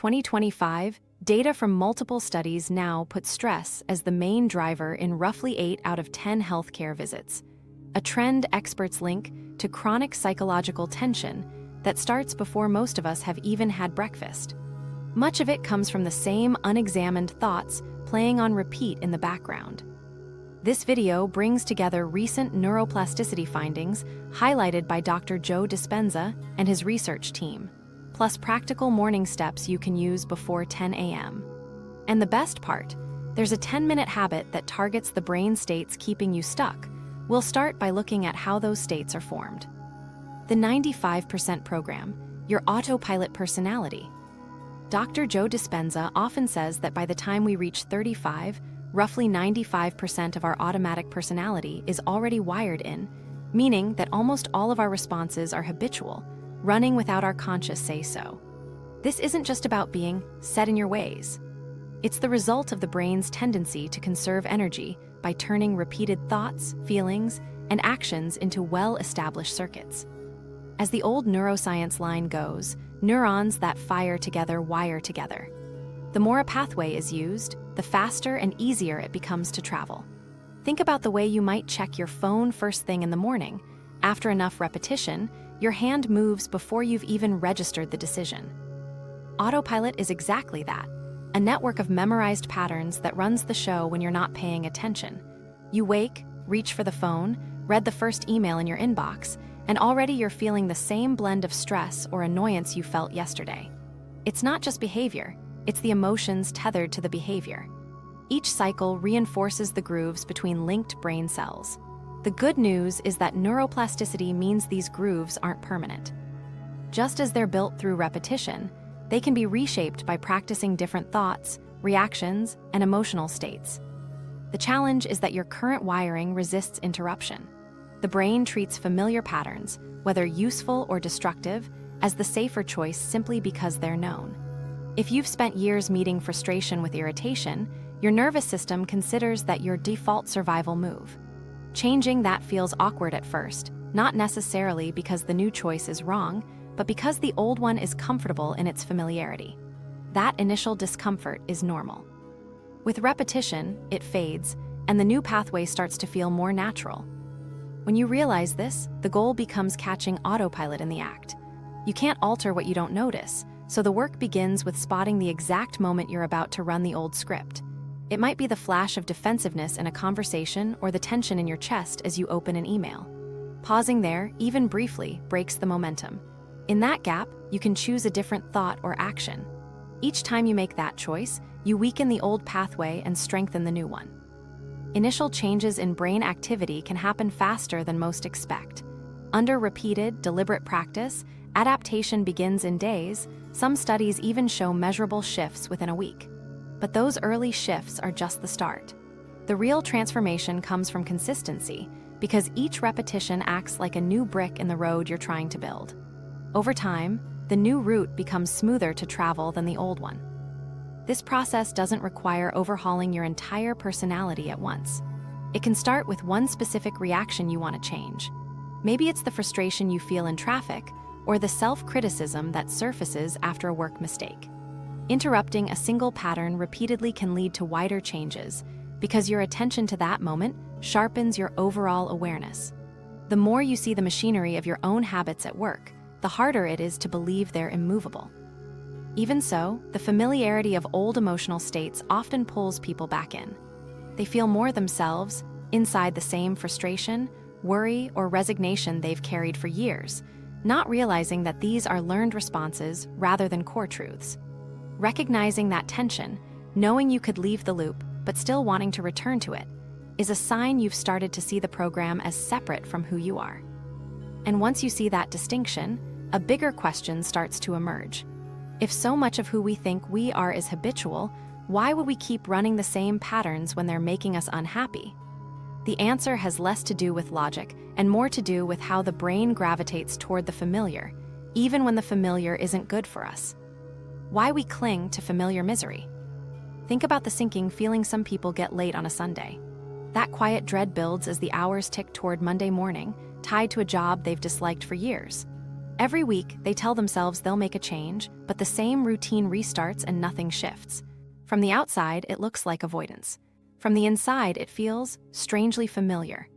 2025, data from multiple studies now put stress as the main driver in roughly 8 out of 10 healthcare visits, a trend experts link to chronic psychological tension that starts before most of us have even had breakfast. Much of it comes from the same unexamined thoughts playing on repeat in the background. This video brings together recent neuroplasticity findings highlighted by Dr. Joe Dispenza and his research team, plus practical morning steps you can use before 10 a.m. And the best part, there's a 10-minute habit that targets the brain states keeping you stuck. We'll start by looking at how those states are formed. The 95% program, your autopilot personality. Dr. Joe Dispenza often says that by the time we reach 35, roughly 95% of our automatic personality is already wired in, meaning that almost all of our responses are habitual, running without our conscious say-so. This isn't just about being set in your ways. It's the result of the brain's tendency to conserve energy by turning repeated thoughts, feelings, and actions into well-established circuits. As the old neuroscience line goes, neurons that fire together wire together. The more a pathway is used, the faster and easier it becomes to travel. Think about the way you might check your phone first thing in the morning. After enough repetition, your hand moves before you've even registered the decision. Autopilot is exactly that, a network of memorized patterns that runs the show when you're not paying attention. You wake, reach for the phone, read the first email in your inbox, and already you're feeling the same blend of stress or annoyance you felt yesterday. It's not just behavior, it's the emotions tethered to the behavior. Each cycle reinforces the grooves between linked brain cells. The good news is that neuroplasticity means these grooves aren't permanent. Just as they're built through repetition, they can be reshaped by practicing different thoughts, reactions, and emotional states. The challenge is that your current wiring resists interruption. The brain treats familiar patterns, whether useful or destructive, as the safer choice simply because they're known. If you've spent years meeting frustration with irritation, your nervous system considers that your default survival move. Changing that feels awkward at first, not necessarily because the new choice is wrong, but because the old one is comfortable in its familiarity. That initial discomfort is normal. With repetition, it fades, and the new pathway starts to feel more natural. When you realize this, the goal becomes catching autopilot in the act. You can't alter what you don't notice, so the work begins with spotting the exact moment you're about to run the old script. It might be the flash of defensiveness in a conversation or the tension in your chest as you open an email. Pausing there, even briefly, breaks the momentum. In that gap, you can choose a different thought or action. Each time you make that choice, you weaken the old pathway and strengthen the new one. Initial changes in brain activity can happen faster than most expect. Under repeated, deliberate practice, adaptation begins in days. Some studies even show measurable shifts within a week. But those early shifts are just the start. The real transformation comes from consistency, because each repetition acts like a new brick in the road you're trying to build. Over time, the new route becomes smoother to travel than the old one. This process doesn't require overhauling your entire personality at once. It can start with one specific reaction you want to change. Maybe it's the frustration you feel in traffic, or the self-criticism that surfaces after a work mistake. Interrupting a single pattern repeatedly can lead to wider changes, because your attention to that moment sharpens your overall awareness. The more you see the machinery of your own habits at work, the harder it is to believe they're immovable. Even so, the familiarity of old emotional states often pulls people back in. They feel more themselves, inside the same frustration, worry, or resignation they've carried for years, not realizing that these are learned responses rather than core truths. Recognizing that tension, knowing you could leave the loop, but still wanting to return to it, is a sign you've started to see the program as separate from who you are. And once you see that distinction, a bigger question starts to emerge. If so much of who we think we are is habitual, why would we keep running the same patterns when they're making us unhappy? The answer has less to do with logic and more to do with how the brain gravitates toward the familiar, even when the familiar isn't good for us. Why we cling to familiar misery. Think about the sinking feeling some people get late on a Sunday. That quiet dread builds as the hours tick toward Monday morning, tied to a job they've disliked for years. Every week, they tell themselves they'll make a change, but the same routine restarts and nothing shifts. From the outside, it looks like avoidance. From the inside, it feels strangely familiar.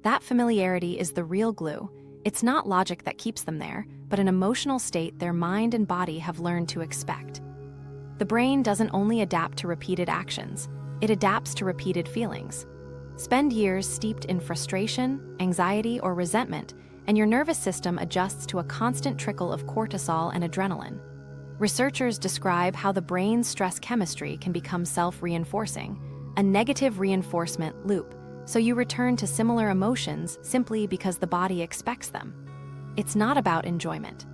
That familiarity is the real glue. It's not logic that keeps them there, but an emotional state their mind and body have learned to expect. The brain doesn't only adapt to repeated actions, it adapts to repeated feelings. Spend years steeped in frustration, anxiety, or resentment, and your nervous system adjusts to a constant trickle of cortisol and adrenaline. Researchers describe how the brain's stress chemistry can become self-reinforcing, a negative reinforcement loop, so you return to similar emotions simply because the body expects them. It's not about enjoyment.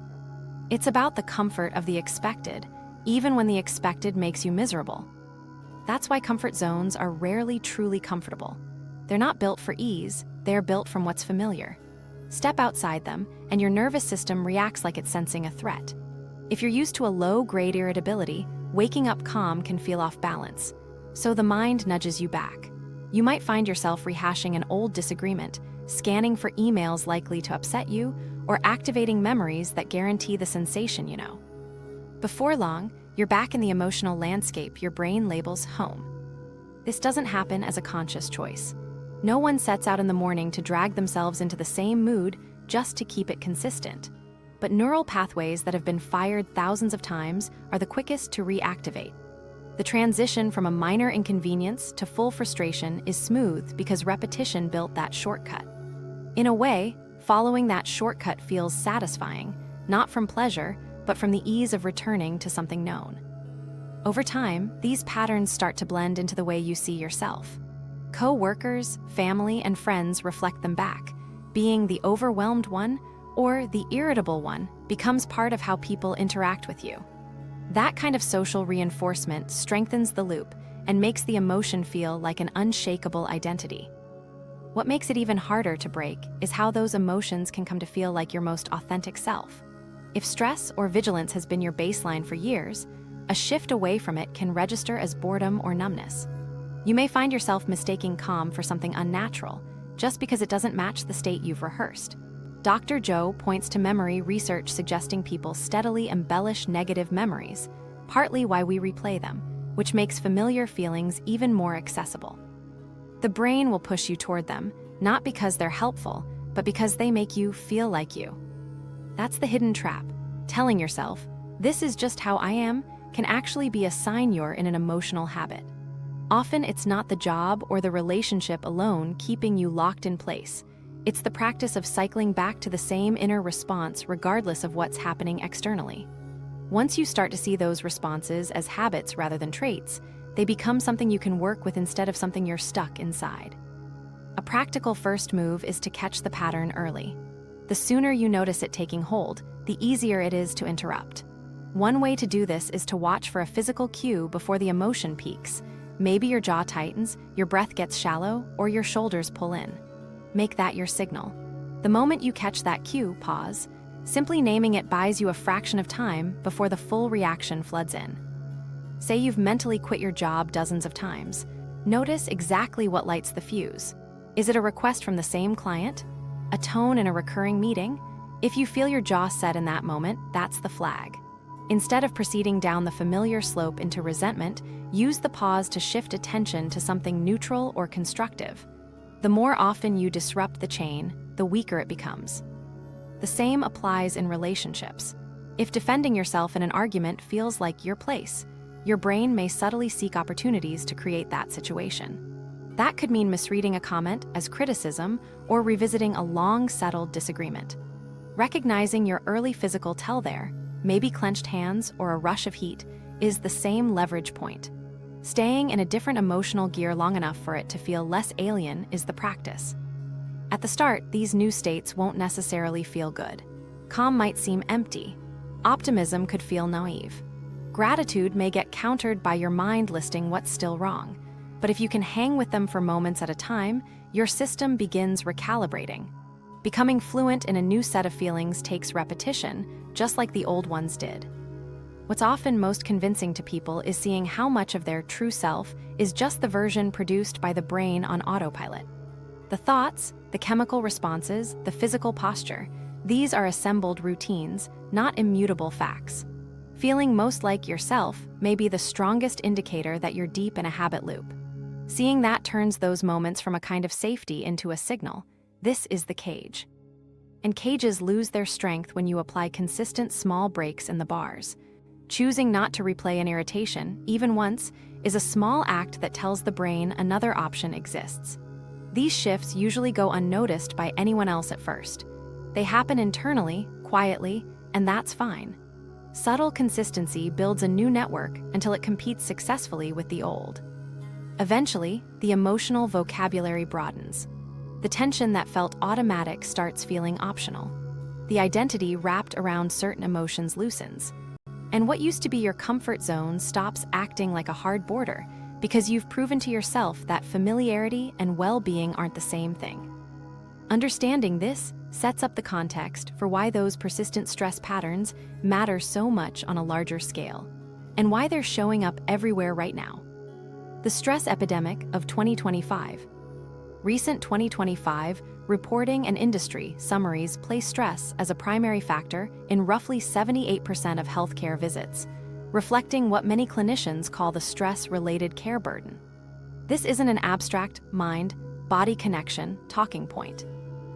It's about the comfort of the expected, even when the expected makes you miserable. That's why comfort zones are rarely truly comfortable. They're not built for ease, they're built from what's familiar. Step outside them, and your nervous system reacts like it's sensing a threat. If you're used to a low-grade irritability, waking up calm can feel off balance. So the mind nudges you back. You might find yourself rehashing an old disagreement, scanning for emails likely to upset you, or activating memories that guarantee the sensation you know. Before long, you're back in the emotional landscape your brain labels home. This doesn't happen as a conscious choice. No one sets out in the morning to drag themselves into the same mood just to keep it consistent. But neural pathways that have been fired thousands of times are the quickest to reactivate. The transition from a minor inconvenience to full frustration is smooth because repetition built that shortcut. In a way, following that shortcut feels satisfying, not from pleasure, but from the ease of returning to something known. Over time, these patterns start to blend into the way you see yourself. Co-workers, family, and friends reflect them back. Being the overwhelmed one or the irritable one becomes part of how people interact with you. That kind of social reinforcement strengthens the loop and makes the emotion feel like an unshakable identity. What makes it even harder to break is how those emotions can come to feel like your most authentic self. If stress or vigilance has been your baseline for years, a shift away from it can register as boredom or numbness. You may find yourself mistaking calm for something unnatural, just because it doesn't match the state you've rehearsed. Dr. Joe points to memory research suggesting people steadily embellish negative memories, partly why we replay them, which makes familiar feelings even more accessible. The brain will push you toward them, not because they're helpful, but because they make you feel like you. That's the hidden trap. Telling yourself, "This is just how I am," can actually be a sign you're in an emotional habit. Often it's not the job or the relationship alone keeping you locked in place. It's the practice of cycling back to the same inner response regardless of what's happening externally. Once you start to see those responses as habits rather than traits, they become something you can work with instead of something you're stuck inside. A practical first move is to catch the pattern early. The sooner you notice it taking hold, the easier it is to interrupt. One way to do this is to watch for a physical cue before the emotion peaks. Maybe your jaw tightens, your breath gets shallow, or your shoulders pull in. Make that your signal. The moment you catch that cue, pause. Simply naming it buys you a fraction of time before the full reaction floods in. Say you've mentally quit your job dozens of times. Notice exactly what lights the fuse. Is it a request from the same client? A tone in a recurring meeting? If you feel your jaw set in that moment, that's the flag. Instead of proceeding down the familiar slope into resentment, use the pause to shift attention to something neutral or constructive. The more often you disrupt the chain, the weaker it becomes. The same applies in relationships. If defending yourself in an argument feels like your place, your brain may subtly seek opportunities to create that situation. That could mean misreading a comment as criticism or revisiting a long-settled disagreement. Recognizing your early physical tell there, maybe clenched hands or a rush of heat, is the same leverage point. Staying in a different emotional gear long enough for it to feel less alien is the practice. At the start, these new states won't necessarily feel good. Calm might seem empty. Optimism could feel naive. Gratitude may get countered by your mind listing what's still wrong. But if you can hang with them for moments at a time, your system begins recalibrating. Becoming fluent in a new set of feelings takes repetition, just like the old ones did. What's often most convincing to people is seeing how much of their true self is just the version produced by the brain on autopilot. The thoughts, the chemical responses, the physical posture, These are assembled routines, not immutable facts. Feeling most like yourself may be the strongest indicator that you're deep in a habit loop. Seeing that turns those moments from a kind of safety into a signal. This is the cage. And cages lose their strength when you apply consistent small breaks in the bars. Choosing not to replay an irritation, even once, is a small act that tells the brain another option exists. These shifts usually go unnoticed by anyone else at first. They happen internally, quietly, and that's fine. Subtle consistency builds a new network until it competes successfully with the old. Eventually, the emotional vocabulary broadens. The tension that felt automatic starts feeling optional. The identity wrapped around certain emotions loosens. And what used to be your comfort zone stops acting like a hard border because you've proven to yourself that familiarity and well-being aren't the same thing. Understanding this sets up the context for why those persistent stress patterns matter so much on a larger scale, and why they're showing up everywhere right now. The stress epidemic of 2025. Recent 2025 reporting and industry summaries place stress as a primary factor in roughly 78% of healthcare visits, reflecting what many clinicians call the stress-related care burden. This isn't an abstract mind-body connection talking point.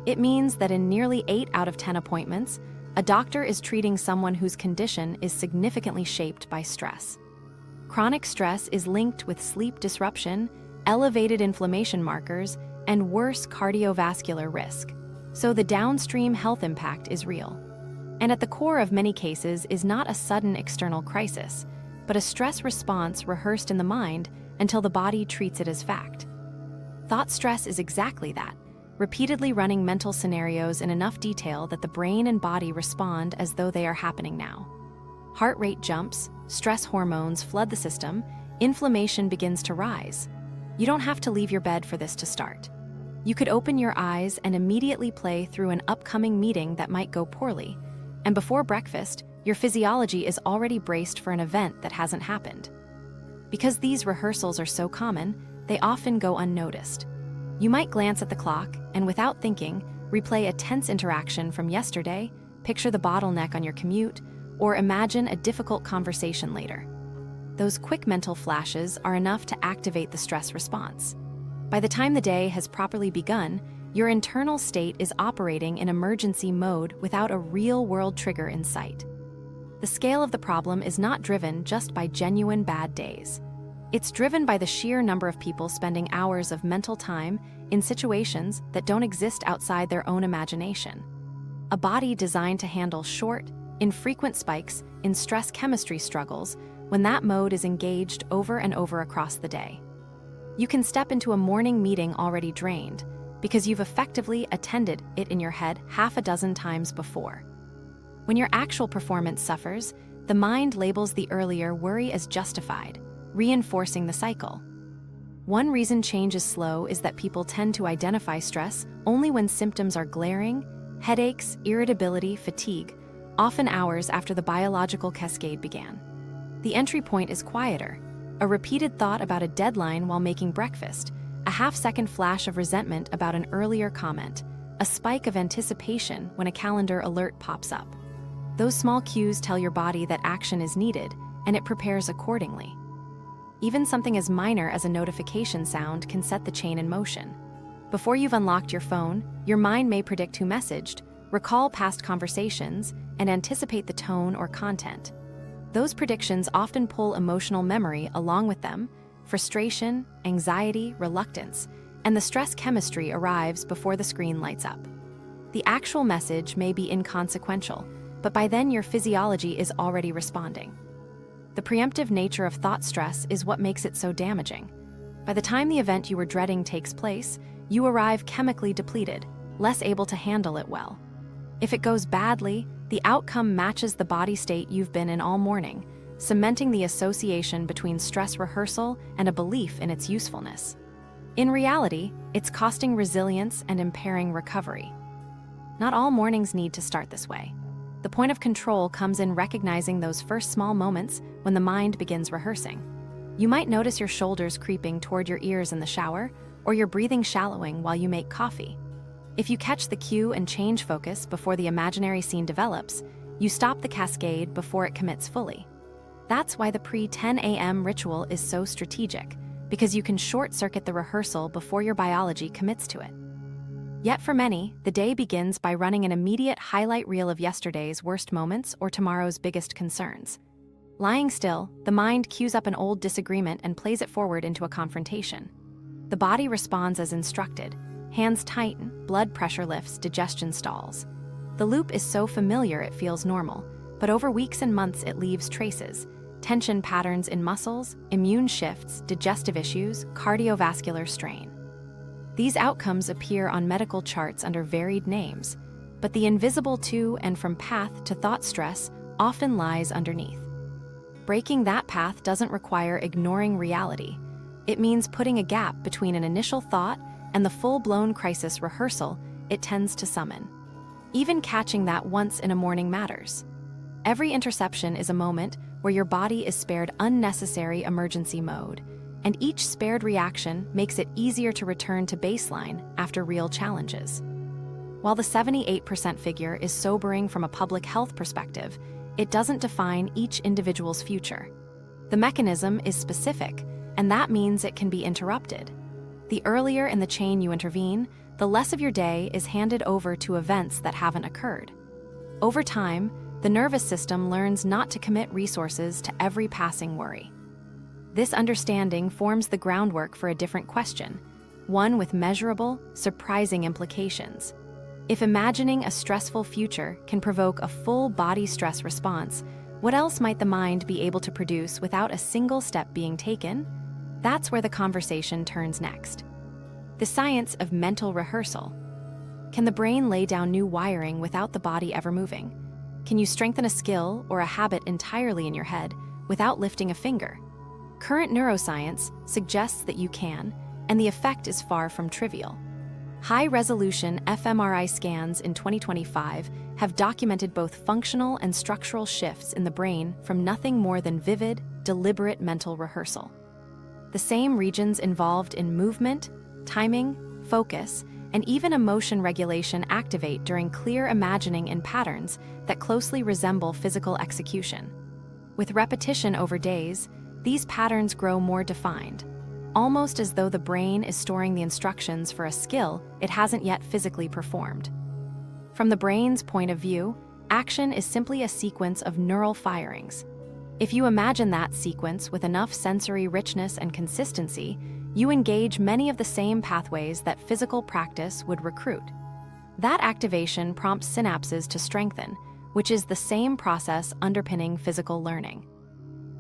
It means that in nearly 8 out of 10 appointments, a doctor is treating someone whose condition is significantly shaped by stress. Chronic stress is linked with sleep disruption, elevated inflammation markers, and worse cardiovascular risk. So the downstream health impact is real. And at the core of many cases is not a sudden external crisis, but a stress response rehearsed in the mind until the body treats it as fact. Thought stress is exactly that, repeatedly running mental scenarios in enough detail that the brain and body respond as though they are happening now. Heart rate jumps, stress hormones flood the system, inflammation begins to rise. You don't have to leave your bed for this to start. You could open your eyes and immediately play through an upcoming meeting that might go poorly, and before breakfast, your physiology is already braced for an event that hasn't happened. Because these rehearsals are so common, they often go unnoticed. You might glance at the clock and, without thinking, replay a tense interaction from yesterday, picture the bottleneck on your commute, or imagine a difficult conversation later. Those quick mental flashes are enough to activate the stress response. By the time the day has properly begun, your internal state is operating in emergency mode without a real-world trigger in sight. The scale of the problem is not driven just by genuine bad days. It's driven by the sheer number of people spending hours of mental time in situations that don't exist outside their own imagination. A body designed to handle short, infrequent spikes in stress chemistry struggles when that mode is engaged over and over across the day. You can step into a morning meeting already drained because you've effectively attended it in your head half a dozen times before. When your actual performance suffers, the mind labels the earlier worry as justified, reinforcing the cycle. One reason change is slow is that people tend to identify stress only when symptoms are glaring: headaches, irritability, fatigue, often hours after the biological cascade began. The entry point is quieter: a repeated thought about a deadline while making breakfast, a half-second flash of resentment about an earlier comment, a spike of anticipation when a calendar alert pops up. Those small cues tell your body that action is needed, and it prepares accordingly. Even something as minor as a notification sound can set the chain in motion. Before you've unlocked your phone, your mind may predict who messaged, recall past conversations, and anticipate the tone or content. Those predictions often pull emotional memory along with them: frustration, anxiety, reluctance, and the stress chemistry arrives before the screen lights up. The actual message may be inconsequential, but by then your physiology is already responding. The preemptive nature of thought stress is what makes it so damaging. By the time the event you were dreading takes place, you arrive chemically depleted, less able to handle it well. If it goes badly, the outcome matches the body state you've been in all morning, cementing the association between stress rehearsal and a belief in its usefulness. In reality, it's costing resilience and impairing recovery. Not all mornings need to start this way. The point of control comes in recognizing those first small moments when the mind begins rehearsing. You might notice your shoulders creeping toward your ears in the shower, or your breathing shallowing while you make coffee. If you catch the cue and change focus before the imaginary scene develops, you stop the cascade before it commits fully. That's why the pre-10 a.m. ritual is so strategic, because you can short-circuit the rehearsal before your biology commits to it. Yet for many, the day begins by running an immediate highlight reel of yesterday's worst moments or tomorrow's biggest concerns. Lying still, the mind cues up an old disagreement and plays it forward into a confrontation. The body responds as instructed. Hands tighten, blood pressure lifts, digestion stalls. The loop is so familiar it feels normal, but over weeks and months it leaves traces. Tension patterns in muscles, immune shifts, digestive issues, cardiovascular strain. These outcomes appear on medical charts under varied names, but the invisible to and from path to thought stress often lies underneath. Breaking that path doesn't require ignoring reality. It means putting a gap between an initial thought and the full-blown crisis rehearsal it tends to summon. Even catching that once in a morning matters. Every interception is a moment where your body is spared unnecessary emergency mode, and each spared reaction makes it easier to return to baseline after real challenges. While the 78% figure is sobering from a public health perspective, it doesn't define each individual's future. The mechanism is specific, and that means it can be interrupted. The earlier in the chain you intervene, the less of your day is handed over to events that haven't occurred. Over time, the nervous system learns not to commit resources to every passing worry. This understanding forms the groundwork for a different question, one with measurable, surprising implications. If imagining a stressful future can provoke a full body stress response, what else might the mind be able to produce without a single step being taken? That's where the conversation turns next. The science of mental rehearsal. Can the brain lay down new wiring without the body ever moving? Can you strengthen a skill or a habit entirely in your head without lifting a finger? Current neuroscience suggests that you can, and the effect is far from trivial. High-resolution fMRI scans in 2025 have documented both functional and structural shifts in the brain from nothing more than vivid, deliberate mental rehearsal. The same regions involved in movement, timing, focus, and even emotion regulation activate during clear imagining in patterns that closely resemble physical execution. With repetition over days, these patterns grow more defined, almost as though the brain is storing the instructions for a skill it hasn't yet physically performed. From the brain's point of view, action is simply a sequence of neural firings. If you imagine that sequence with enough sensory richness and consistency, you engage many of the same pathways that physical practice would recruit. That activation prompts synapses to strengthen, which is the same process underpinning physical learning.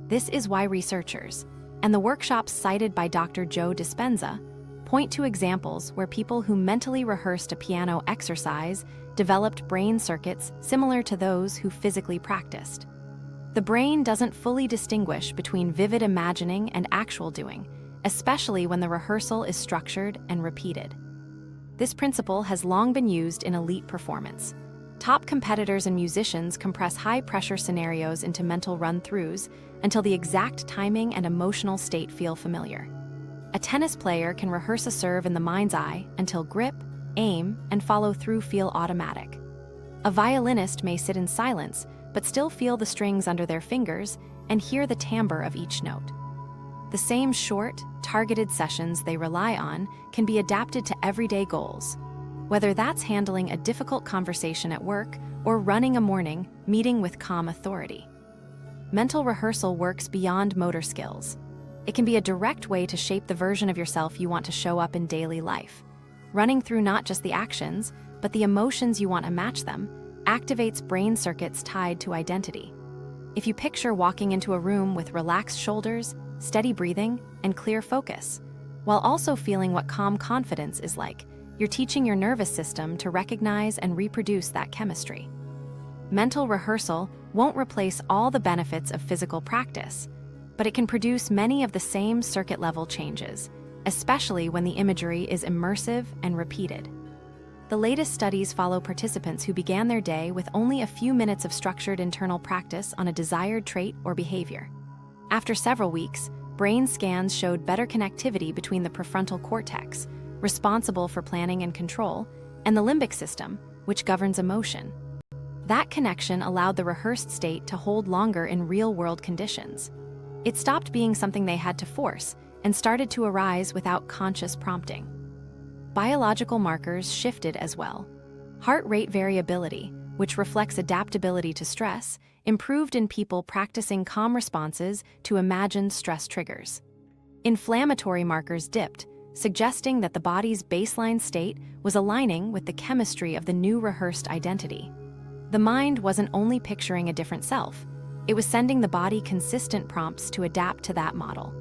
This is why researchers, and the workshops cited by Dr. Joe Dispenza, point to examples where people who mentally rehearsed a piano exercise developed brain circuits similar to those who physically practiced. The brain doesn't fully distinguish between vivid imagining and actual doing, especially when the rehearsal is structured and repeated. This principle has long been used in elite performance. Top competitors and musicians compress high-pressure scenarios into mental run-throughs until the exact timing and emotional state feel familiar. A tennis player can rehearse a serve in the mind's eye until grip, aim, and follow-through feel automatic. A violinist may sit in silence but still feel the strings under their fingers and hear the timbre of each note. The same short, targeted sessions they rely on can be adapted to everyday goals, whether that's handling a difficult conversation at work or running a morning meeting with calm authority. Mental rehearsal works beyond motor skills. It can be a direct way to shape the version of yourself you want to show up in daily life. Running through not just the actions, but the emotions you want to match them, activates brain circuits tied to identity. If you picture walking into a room with relaxed shoulders, steady breathing, and clear focus, while also feeling what calm confidence is like, you're teaching your nervous system to recognize and reproduce that chemistry. Mental rehearsal won't replace all the benefits of physical practice, but it can produce many of the same circuit-level changes, especially when the imagery is immersive and repeated. The latest studies follow participants who began their day with only a few minutes of structured internal practice on a desired trait or behavior. After several weeks, brain scans showed better connectivity between the prefrontal cortex, responsible for planning and control, and the limbic system, which governs emotion. That connection allowed the rehearsed state to hold longer in real-world conditions. It stopped being something they had to force and started to arise without conscious prompting. Biological markers shifted as well. Heart rate variability, which reflects adaptability to stress, improved in people practicing calm responses to imagined stress triggers. Inflammatory markers dipped, suggesting that the body's baseline state was aligning with the chemistry of the new rehearsed identity. The mind wasn't only picturing a different self, it was sending the body consistent prompts to adapt to that model.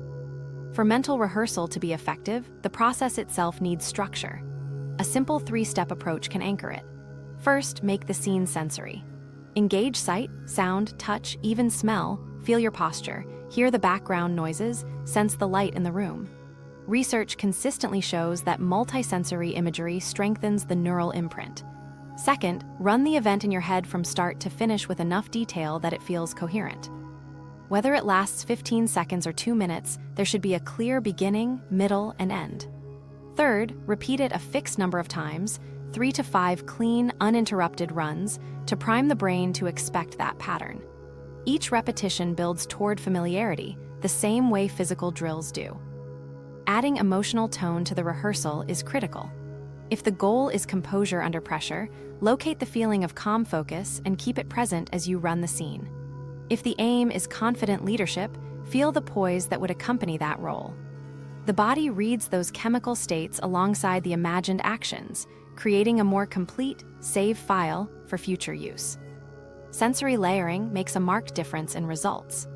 For mental rehearsal to be effective, the process itself needs structure. A simple 3-step approach can anchor it. First, make the scene sensory. Engage sight, sound, touch, even smell, feel your posture, hear the background noises, sense the light in the room. Research consistently shows that multisensory imagery strengthens the neural imprint. Second, run the event in your head from start to finish with enough detail that it feels coherent. Whether it lasts 15 seconds or 2 minutes, there should be a clear beginning, middle, and end. Third, repeat it a fixed number of times, 3 to 5 clean, uninterrupted runs, to prime the brain to expect that pattern. Each repetition builds toward familiarity, the same way physical drills do. Adding emotional tone to the rehearsal is critical. If the goal is composure under pressure, locate the feeling of calm focus and keep it present as you run the scene. If the aim is confident leadership, feel the poise that would accompany that role. The body reads those chemical states alongside the imagined actions, creating a more complete, save file for future use. Sensory layering makes a marked difference in results.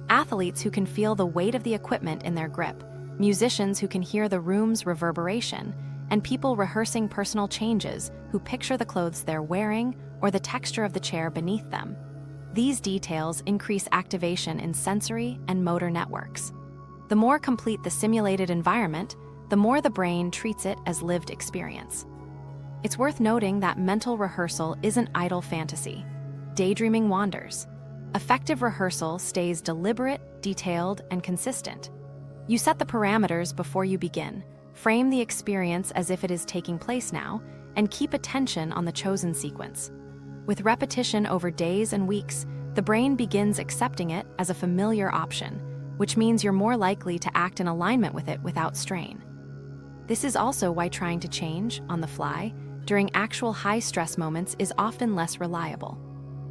Athletes who can feel the weight of the equipment in their grip, musicians who can hear the room's reverberation, and people rehearsing personal changes who picture the clothes they're wearing or the texture of the chair beneath them. These details increase activation in sensory and motor networks. The more complete the simulated environment, the more the brain treats it as lived experience. It's worth noting that mental rehearsal isn't idle fantasy. Daydreaming wanders. Effective rehearsal stays deliberate, detailed, and consistent. You set the parameters before you begin, frame the experience as if it is taking place now, and keep attention on the chosen sequence. With repetition over days and weeks, the brain begins accepting it as a familiar option, which means you're more likely to act in alignment with it without strain. This is also why trying to change, on the fly, during actual high-stress moments is often less reliable.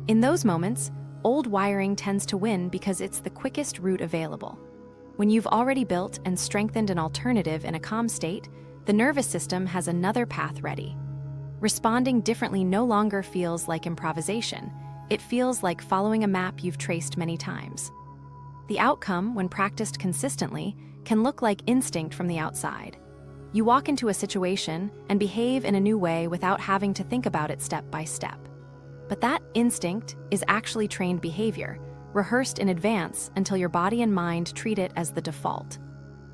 In those moments, old wiring tends to win because it's the quickest route available. When you've already built and strengthened an alternative in a calm state, the nervous system has another path ready. Responding differently no longer feels like improvisation. It feels like following a map you've traced many times. The outcome, when practiced consistently, can look like instinct from the outside. You walk into a situation and behave in a new way without having to think about it step by step. But that instinct is actually trained behavior, rehearsed in advance until your body and mind treat it as the default.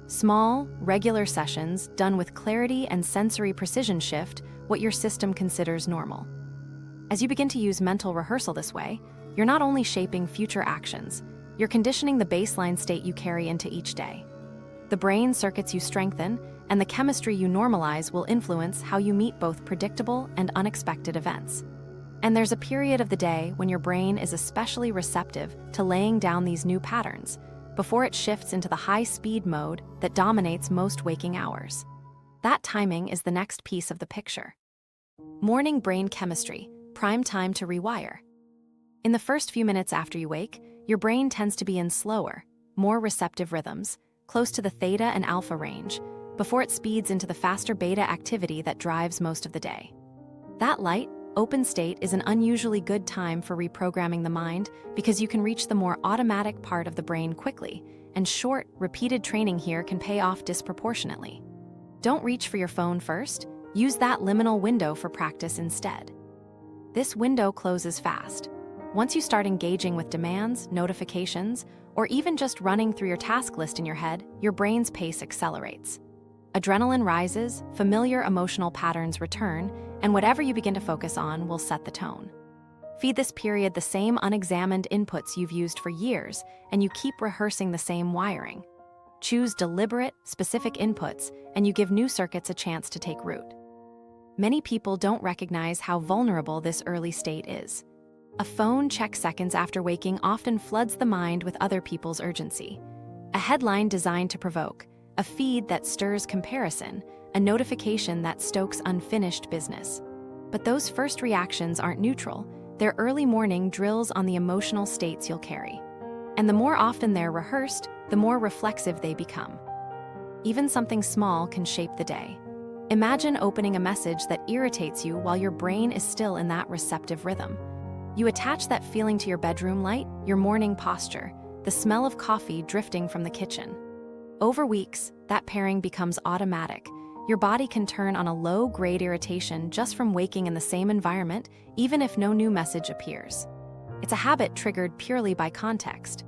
Small, regular sessions done with clarity and sensory precision shift what your system considers normal. As you begin to use mental rehearsal this way, you're not only shaping future actions, you're conditioning the baseline state you carry into each day. The brain circuits you strengthen, and the chemistry you normalize will influence how you meet both predictable and unexpected events. And there's a period of the day when your brain is especially receptive to laying down these new patterns, before it shifts into the high-speed mode that dominates most waking hours. That timing is the next piece of the picture. Morning brain chemistry, prime time to rewire. In the first few minutes after you wake, your brain tends to be in slower, more receptive rhythms, close to the theta and alpha range, before it speeds into the faster beta activity that drives most of the day. That light, open state is an unusually good time for reprogramming the mind because you can reach the more automatic part of the brain quickly, and short, repeated training here can pay off disproportionately. Don't reach for your phone first, use that liminal window for practice instead. This window closes fast. Once you start engaging with demands, notifications, or even just running through your task list in your head, your brain's pace accelerates. Adrenaline rises, familiar emotional patterns return, and whatever you begin to focus on will set the tone. Feed this period the same unexamined inputs you've used for years, and you keep rehearsing the same wiring. Choose deliberate, specific inputs, and you give new circuits a chance to take root. Many people don't recognize how vulnerable this early state is. A phone check seconds after waking often floods the mind with other people's urgency. A headline designed to provoke, a feed that stirs comparison, a notification that stokes unfinished business. But those first reactions aren't neutral. They're early morning drills on the emotional states you'll carry. And the more often they're rehearsed, the more reflexive they become. Even something small can shape the day. Imagine opening a message that irritates you while your brain is still in that receptive rhythm. You attach that feeling to your bedroom light, your morning posture, the smell of coffee drifting from the kitchen. Over weeks, that pairing becomes automatic. Your body can turn on a low-grade irritation just from waking in the same environment, even if no new message appears. It's a habit triggered purely by context.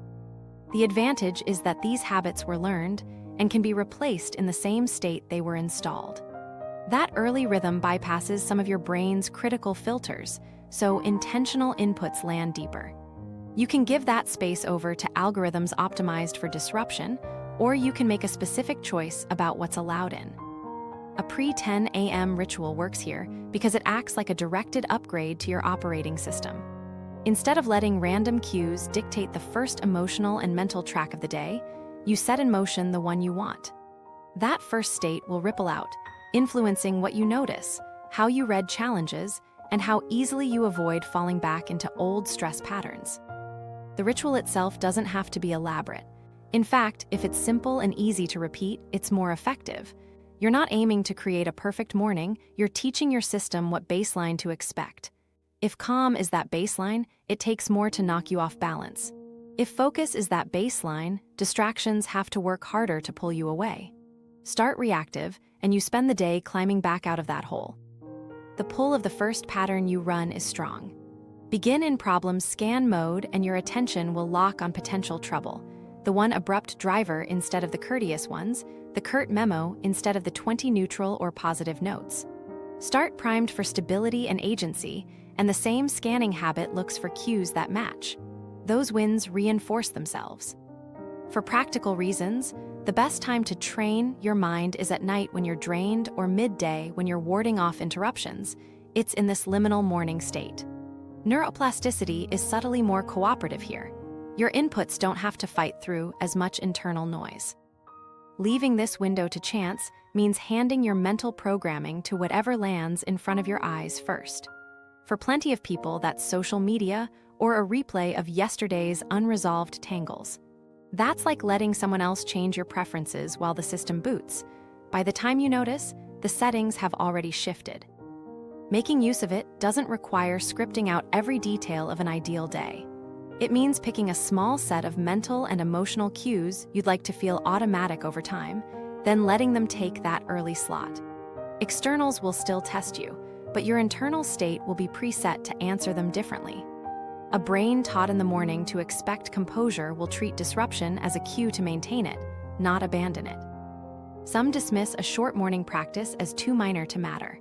The advantage is that these habits were learned and can be replaced in the same state they were installed. That early rhythm bypasses some of your brain's critical filters, so intentional inputs land deeper. You can give that space over to algorithms optimized for disruption, or you can make a specific choice about what's allowed in. A pre-10 a.m. ritual works here because it acts like a directed upgrade to your operating system. Instead of letting random cues dictate the first emotional and mental track of the day, you set in motion the one you want. That first state will ripple out, influencing what you notice, how you read challenges, and how easily you avoid falling back into old stress patterns. The ritual itself doesn't have to be elaborate. In fact, if it's simple and easy to repeat, it's more effective. You're not aiming to create a perfect morning, you're teaching your system what baseline to expect. If calm is that baseline, it takes more to knock you off balance. If focus is that baseline, distractions have to work harder to pull you away. Start reactive, and you spend the day climbing back out of that hole. The pull of the first pattern you run is strong. Begin in problem scan mode, and your attention will lock on potential trouble. The one abrupt driver instead of the courteous ones, the curt memo instead of the 20 neutral or positive notes. Start primed for stability and agency, and the same scanning habit looks for cues that match. Those wins reinforce themselves. For practical reasons, the best time to train your mind is at night when you're drained or midday when you're warding off interruptions. It's in this liminal morning state. Neuroplasticity is subtly more cooperative here. Your inputs don't have to fight through as much internal noise. Leaving this window to chance means handing your mental programming to whatever lands in front of your eyes first. For plenty of people, that's social media or a replay of yesterday's unresolved tangles. That's like letting someone else change your preferences while the system boots. By the time you notice, the settings have already shifted. Making use of it doesn't require scripting out every detail of an ideal day. It means picking a small set of mental and emotional cues you'd like to feel automatic over time, then letting them take that early slot. Externals will still test you, but your internal state will be preset to answer them differently. A brain taught in the morning to expect composure will treat disruption as a cue to maintain it, not abandon it. Some dismiss a short morning practice as too minor to matter.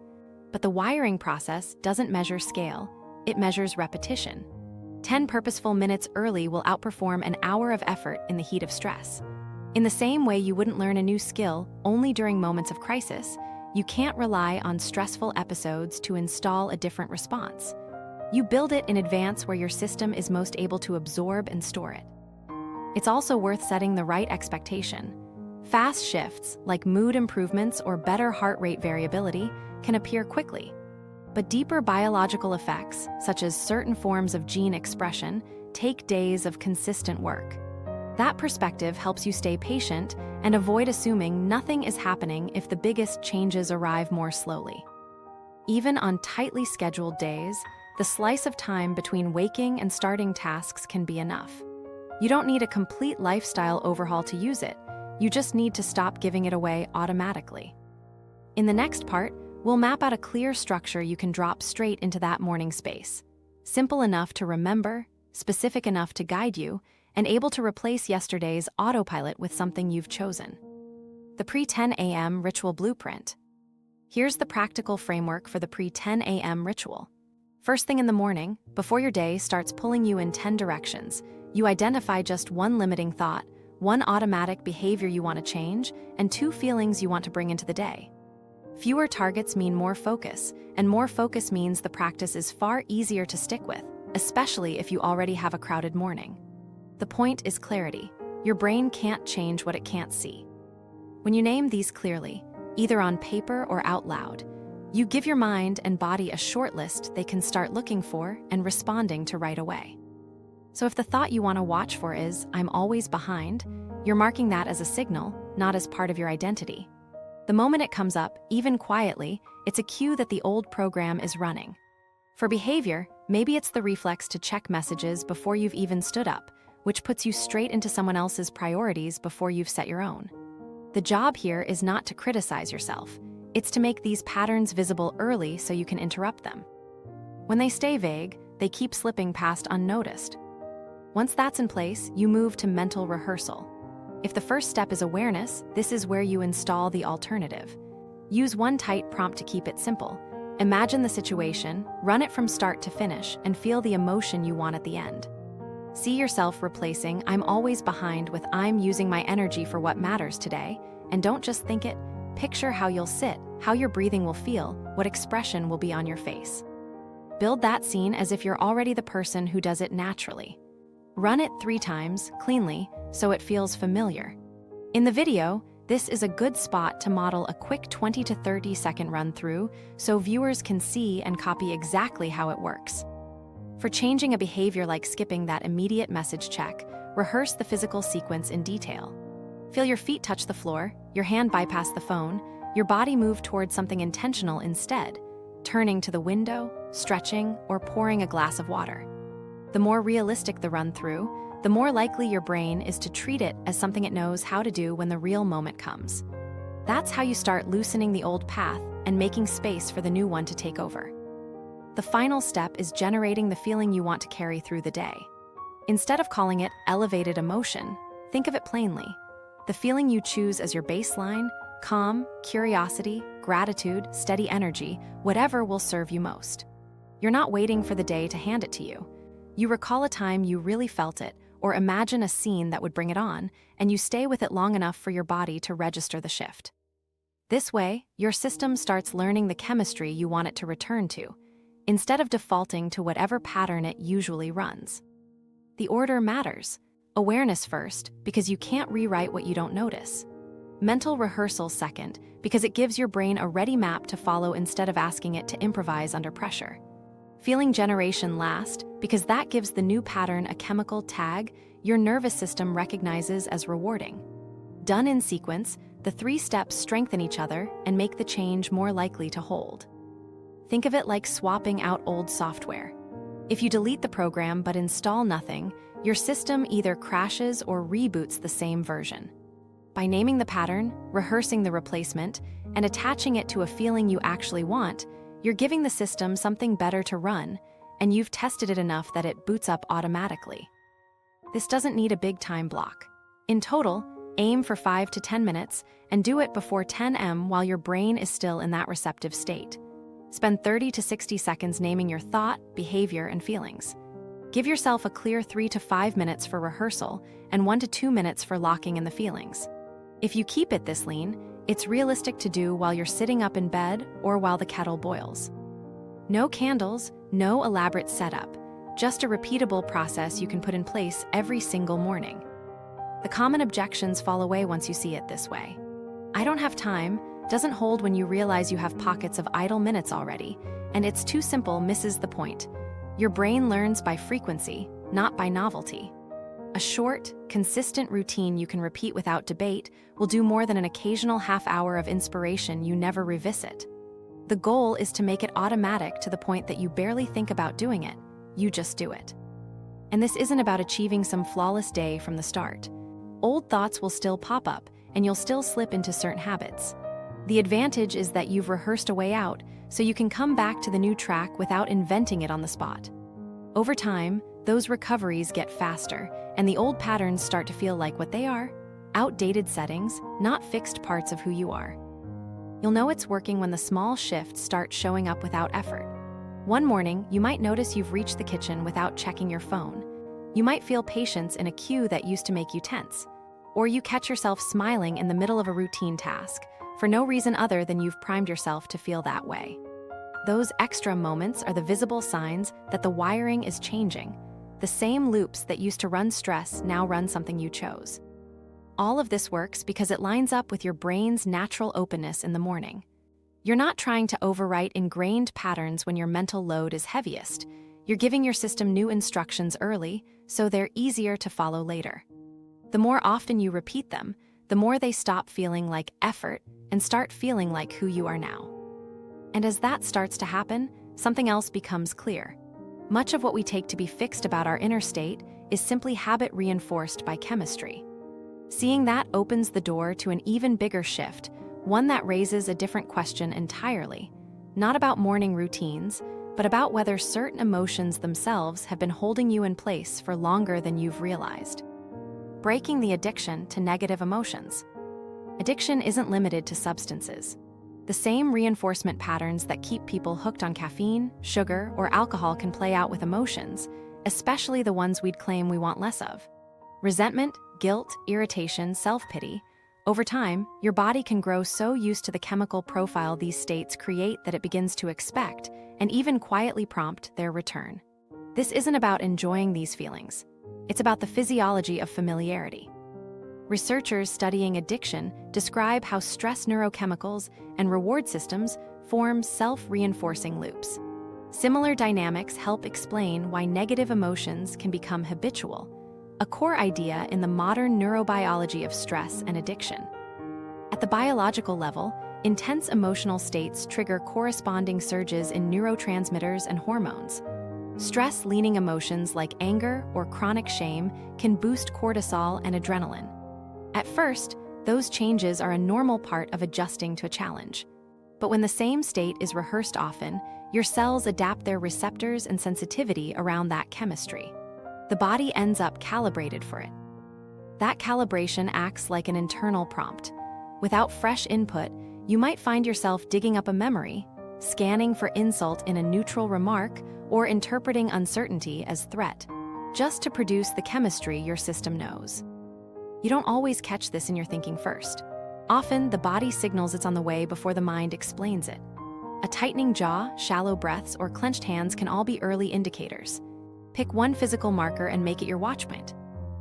But the wiring process doesn't measure scale, it measures repetition. 10 purposeful minutes early will outperform an hour of effort in the heat of stress. In the same way you wouldn't learn a new skill only during moments of crisis, you can't rely on stressful episodes to install a different response. You build it in advance where your system is most able to absorb and store it. It's also worth setting the right expectation. Fast shifts, like mood improvements or better heart rate variability, can appear quickly. But deeper biological effects, such as certain forms of gene expression, take days of consistent work. That perspective helps you stay patient and avoid assuming nothing is happening if the biggest changes arrive more slowly. Even on tightly scheduled days, the slice of time between waking and starting tasks can be enough. You don't need a complete lifestyle overhaul to use it, you just need to stop giving it away automatically. In the next part, we'll map out a clear structure you can drop straight into that morning space. Simple enough to remember, specific enough to guide you, and able to replace yesterday's autopilot with something you've chosen. The Pre-10 a.m. Ritual Blueprint. Here's the practical framework for the Pre-10 a.m. ritual. First thing in the morning, before your day starts pulling you in 10 directions, you identify just one limiting thought, one automatic behavior you want to change, and 2 feelings you want to bring into the day. Fewer targets mean more focus, and more focus means the practice is far easier to stick with, especially if you already have a crowded morning. The point is clarity. Your brain can't change what it can't see. When you name these clearly, either on paper or out loud, you give your mind and body a short list they can start looking for and responding to right away. So if the thought you want to watch for is, "I'm always behind," you're marking that as a signal, not as part of your identity. The moment it comes up, even quietly, it's a cue that the old program is running. For behavior, maybe it's the reflex to check messages before you've even stood up, which puts you straight into someone else's priorities before you've set your own. The job here is not to criticize yourself. It's to make these patterns visible early so you can interrupt them. When they stay vague, they keep slipping past unnoticed. Once that's in place, you move to mental rehearsal. If the first step is awareness, this is where you install the alternative. Use one tight prompt to keep it simple. Imagine the situation, run it from start to finish, and feel the emotion you want at the end. See yourself replacing "I'm always behind" with "I'm using my energy for what matters today," and don't just think it, picture how you'll sit, how your breathing will feel, what expression will be on your face. Build that scene as if you're already the person who does it naturally. Run it 3 times, cleanly, so it feels familiar. In the video, this is a good spot to model a quick 20 to 30 second run-through so viewers can see and copy exactly how it works. For changing a behavior like skipping that immediate message check, rehearse the physical sequence in detail. Feel your feet touch the floor, your hand bypass the phone, your body move towards something intentional instead, turning to the window, stretching, or pouring a glass of water. The more realistic the run-through, the more likely your brain is to treat it as something it knows how to do when the real moment comes. That's how you start loosening the old path and making space for the new one to take over. The final step is generating the feeling you want to carry through the day. Instead of calling it elevated emotion, think of it plainly. The feeling you choose as your baseline, calm, curiosity, gratitude, steady energy, whatever will serve you most. You're not waiting for the day to hand it to you. You recall a time you really felt it, or imagine a scene that would bring it on, and you stay with it long enough for your body to register the shift. This way, your system starts learning the chemistry you want it to return to, instead of defaulting to whatever pattern it usually runs. The order matters. Awareness first, because you can't rewrite what you don't notice. Mental rehearsal second, because it gives your brain a ready map to follow instead of asking it to improvise under pressure. Feeling generation last, because that gives the new pattern a chemical tag your nervous system recognizes as rewarding. Done in sequence, the 3 steps strengthen each other and make the change more likely to hold. Think of it like swapping out old software. If you delete the program but install nothing, your system either crashes or reboots the same version. By naming the pattern, rehearsing the replacement, and attaching it to a feeling you actually want, you're giving the system something better to run, and you've tested it enough that it boots up automatically. This doesn't need a big time block. In total, aim for 5 to 10 minutes and do it before 10 a.m. while your brain is still in that receptive state. Spend 30 to 60 seconds naming your thought, behavior, and feelings. Give yourself a clear 3 to 5 minutes for rehearsal and 1 to 2 minutes for locking in the feelings. If you keep it this lean, it's realistic to do while you're sitting up in bed or while the kettle boils. No candles, no elaborate setup, just a repeatable process you can put in place every single morning. The common objections fall away once you see it this way. "I don't have time" doesn't hold when you realize you have pockets of idle minutes already, and "it's too simple" misses the point. Your brain learns by frequency, not by novelty. A short, consistent routine you can repeat without debate will do more than an occasional half-hour of inspiration you never revisit. The goal is to make it automatic to the point that you barely think about doing it, you just do it. And this isn't about achieving some flawless day from the start. Old thoughts will still pop up, and you'll still slip into certain habits. The advantage is that you've rehearsed a way out, so you can come back to the new track without inventing it on the spot. Over time, those recoveries get faster, and the old patterns start to feel like what they are: outdated settings, not fixed parts of who you are. You'll know it's working when the small shifts start showing up without effort. One morning, you might notice you've reached the kitchen without checking your phone. You might feel patience in a cue that used to make you tense. Or you catch yourself smiling in the middle of a routine task, for no reason other than you've primed yourself to feel that way. Those extra moments are the visible signs that the wiring is changing. The same loops that used to run stress now run something you chose. All of this works because it lines up with your brain's natural openness in the morning. You're not trying to overwrite ingrained patterns when your mental load is heaviest. You're giving your system new instructions early, so they're easier to follow later. The more often you repeat them, the more they stop feeling like effort and start feeling like who you are now. And as that starts to happen, something else becomes clear. Much of what we take to be fixed about our inner state is simply habit reinforced by chemistry. Seeing that opens the door to an even bigger shift, one that raises a different question entirely. Not about morning routines, but about whether certain emotions themselves have been holding you in place for longer than you've realized. Breaking the addiction to negative emotions. Addiction isn't limited to substances. The same reinforcement patterns that keep people hooked on caffeine, sugar, or alcohol can play out with emotions, especially the ones we'd claim we want less of. Resentment, guilt, irritation, self-pity. Over time, your body can grow so used to the chemical profile these states create that it begins to expect, and even quietly prompt, their return. This isn't about enjoying these feelings. It's about the physiology of familiarity. Researchers studying addiction describe how stress neurochemicals and reward systems form self-reinforcing loops. Similar dynamics help explain why negative emotions can become habitual, a core idea in the modern neurobiology of stress and addiction. At the biological level, intense emotional states trigger corresponding surges in neurotransmitters and hormones. Stress-leaning emotions like anger or chronic shame can boost cortisol and adrenaline. At first, those changes are a normal part of adjusting to a challenge. But when the same state is rehearsed often, your cells adapt their receptors and sensitivity around that chemistry. The body ends up calibrated for it. That calibration acts like an internal prompt. Without fresh input, you might find yourself digging up a memory, scanning for insult in a neutral remark, or interpreting uncertainty as threat, just to produce the chemistry your system knows. You don't always catch this in your thinking first. Often, the body signals it's on the way before the mind explains it. A tightening jaw, shallow breaths, or clenched hands can all be early indicators. Pick one physical marker and make it your watchpoint.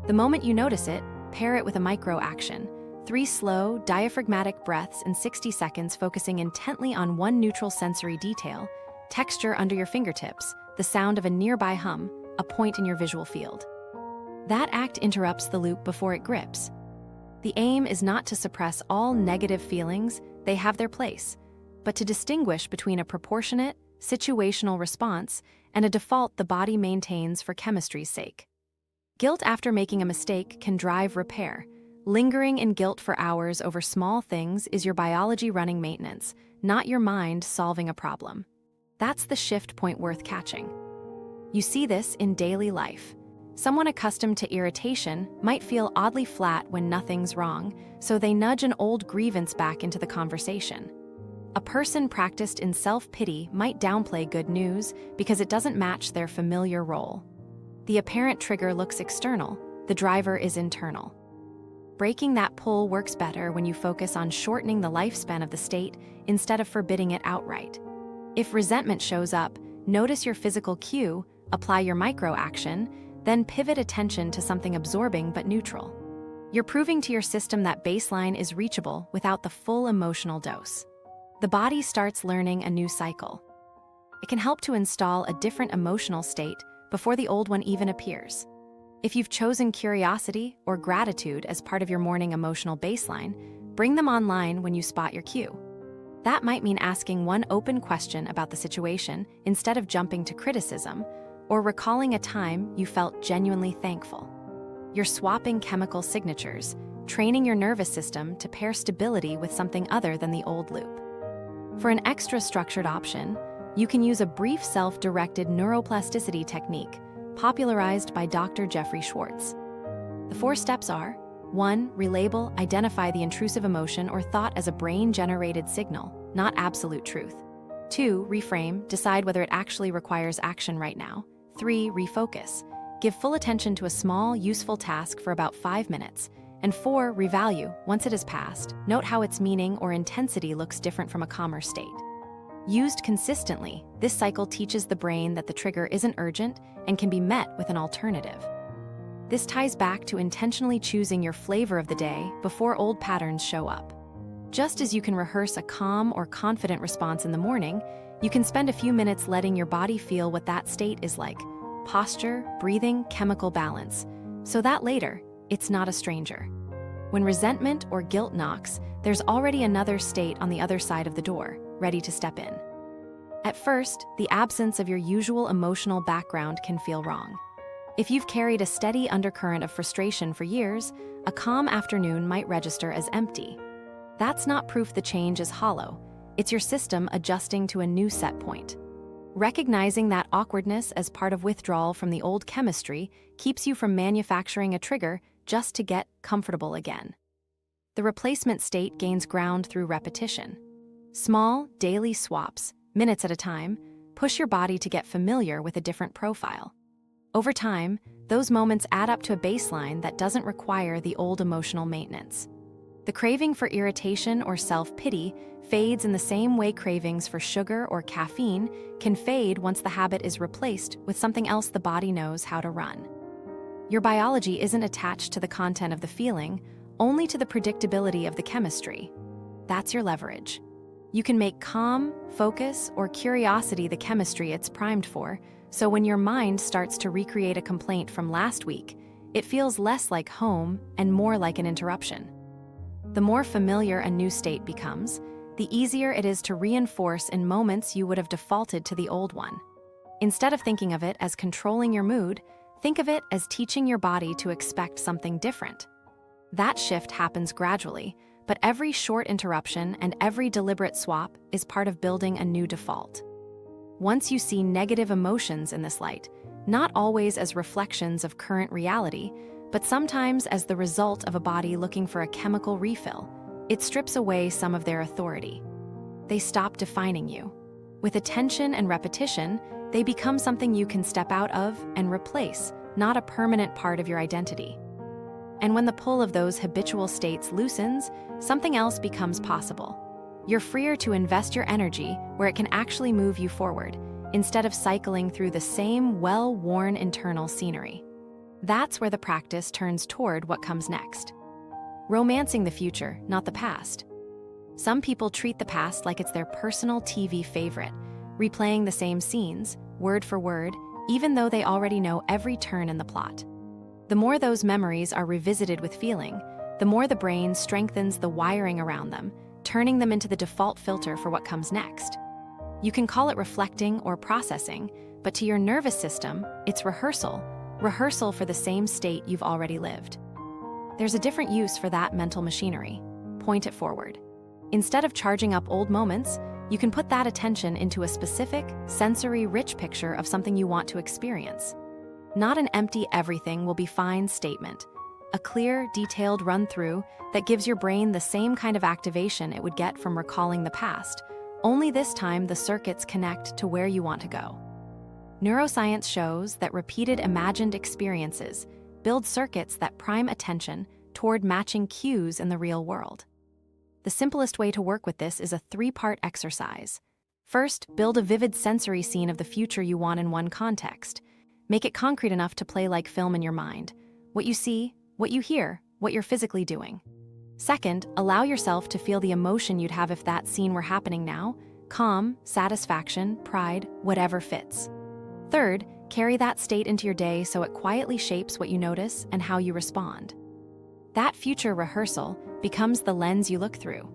The moment you notice it, pair it with a micro-action. 3 slow, diaphragmatic breaths in 60 seconds focusing intently on one neutral sensory detail, texture under your fingertips, the sound of a nearby hum, a point in your visual field. That act interrupts the loop before it grips. The aim is not to suppress all negative feelings, they have their place, but to distinguish between a proportionate, situational response and a default the body maintains for chemistry's sake. Guilt after making a mistake can drive repair. Lingering in guilt for hours over small things is your biology running maintenance, not your mind solving a problem. That's the shift point worth catching. You see this in daily life. Someone accustomed to irritation might feel oddly flat when nothing's wrong, so they nudge an old grievance back into the conversation. A person practiced in self-pity might downplay good news because it doesn't match their familiar role. The apparent trigger looks external, the driver is internal. Breaking that pull works better when you focus on shortening the lifespan of the state instead of forbidding it outright. If resentment shows up, notice your physical cue, apply your micro-action, then pivot attention to something absorbing but neutral. You're proving to your system that baseline is reachable without the full emotional dose. The body starts learning a new cycle. It can help to install a different emotional state before the old one even appears. If you've chosen curiosity or gratitude as part of your morning emotional baseline, bring them online when you spot your cue. That might mean asking one open question about the situation instead of jumping to criticism, or recalling a time you felt genuinely thankful. You're swapping chemical signatures, training your nervous system to pair stability with something other than the old loop. For an extra structured option, you can use a brief self-directed neuroplasticity technique popularized by Dr. Jeffrey Schwartz. The 4 steps are: 1. Relabel, identify the intrusive emotion or thought as a brain-generated signal, not absolute truth. 2. Reframe, decide whether it actually requires action right now. 3. Refocus, give full attention to a small, useful task for about 5 minutes, And 4, revalue. Once it has passed, note how its meaning or intensity looks different from a calmer state. Used consistently, this cycle teaches the brain that the trigger isn't urgent and can be met with an alternative. This ties back to intentionally choosing your flavor of the day before old patterns show up. Just as you can rehearse a calm or confident response in the morning, you can spend a few minutes letting your body feel what that state is like: posture, breathing, chemical balance, so that later, it's not a stranger. When resentment or guilt knocks, there's already another state on the other side of the door, ready to step in. At first, the absence of your usual emotional background can feel wrong. If you've carried a steady undercurrent of frustration for years, a calm afternoon might register as empty. That's not proof the change is hollow. It's your system adjusting to a new set point. Recognizing that awkwardness as part of withdrawal from the old chemistry keeps you from manufacturing a trigger just to get comfortable again. The replacement state gains ground through repetition. Small, daily swaps, minutes at a time, push your body to get familiar with a different profile. Over time, those moments add up to a baseline that doesn't require the old emotional maintenance. The craving for irritation or self-pity fades in the same way cravings for sugar or caffeine can fade once the habit is replaced with something else the body knows how to run. Your biology isn't attached to the content of the feeling, only to the predictability of the chemistry. That's your leverage. You can make calm, focus, or curiosity the chemistry it's primed for, so when your mind starts to recreate a complaint from last week, it feels less like home and more like an interruption. The more familiar a new state becomes, the easier it is to reinforce in moments you would have defaulted to the old one. Instead of thinking of it as controlling your mood, think of it as teaching your body to expect something different. That shift happens gradually, but every short interruption and every deliberate swap is part of building a new default. Once you see negative emotions in this light, not always as reflections of current reality, but sometimes as the result of a body looking for a chemical refill, it strips away some of their authority. They stop defining you. With attention and repetition, they become something you can step out of and replace, not a permanent part of your identity. And when the pull of those habitual states loosens, something else becomes possible. You're freer to invest your energy where it can actually move you forward, instead of cycling through the same well-worn internal scenery. That's where the practice turns toward what comes next. Romancing the future, not the past. Some people treat the past like it's their personal TV favorite, replaying the same scenes, word for word, even though they already know every turn in the plot. The more those memories are revisited with feeling, the more the brain strengthens the wiring around them, turning them into the default filter for what comes next. You can call it reflecting or processing, but to your nervous system, it's rehearsal for the same state you've already lived. There's a different use for that mental machinery. Point it forward. Instead of charging up old moments, you can put that attention into a specific, sensory-rich picture of something you want to experience. Not an empty everything will be fine statement. A clear, detailed run-through that gives your brain the same kind of activation it would get from recalling the past, only this time the circuits connect to where you want to go. Neuroscience shows that repeated imagined experiences build circuits that prime attention toward matching cues in the real world. The simplest way to work with this is a 3-part exercise. First, build a vivid sensory scene of the future you want in one context. Make it concrete enough to play like film in your mind. What you see, what you hear, what you're physically doing. Second, allow yourself to feel the emotion you'd have if that scene were happening now: calm, satisfaction, pride, whatever fits. Third, carry that state into your day so it quietly shapes what you notice and how you respond. That future rehearsal becomes the lens you look through.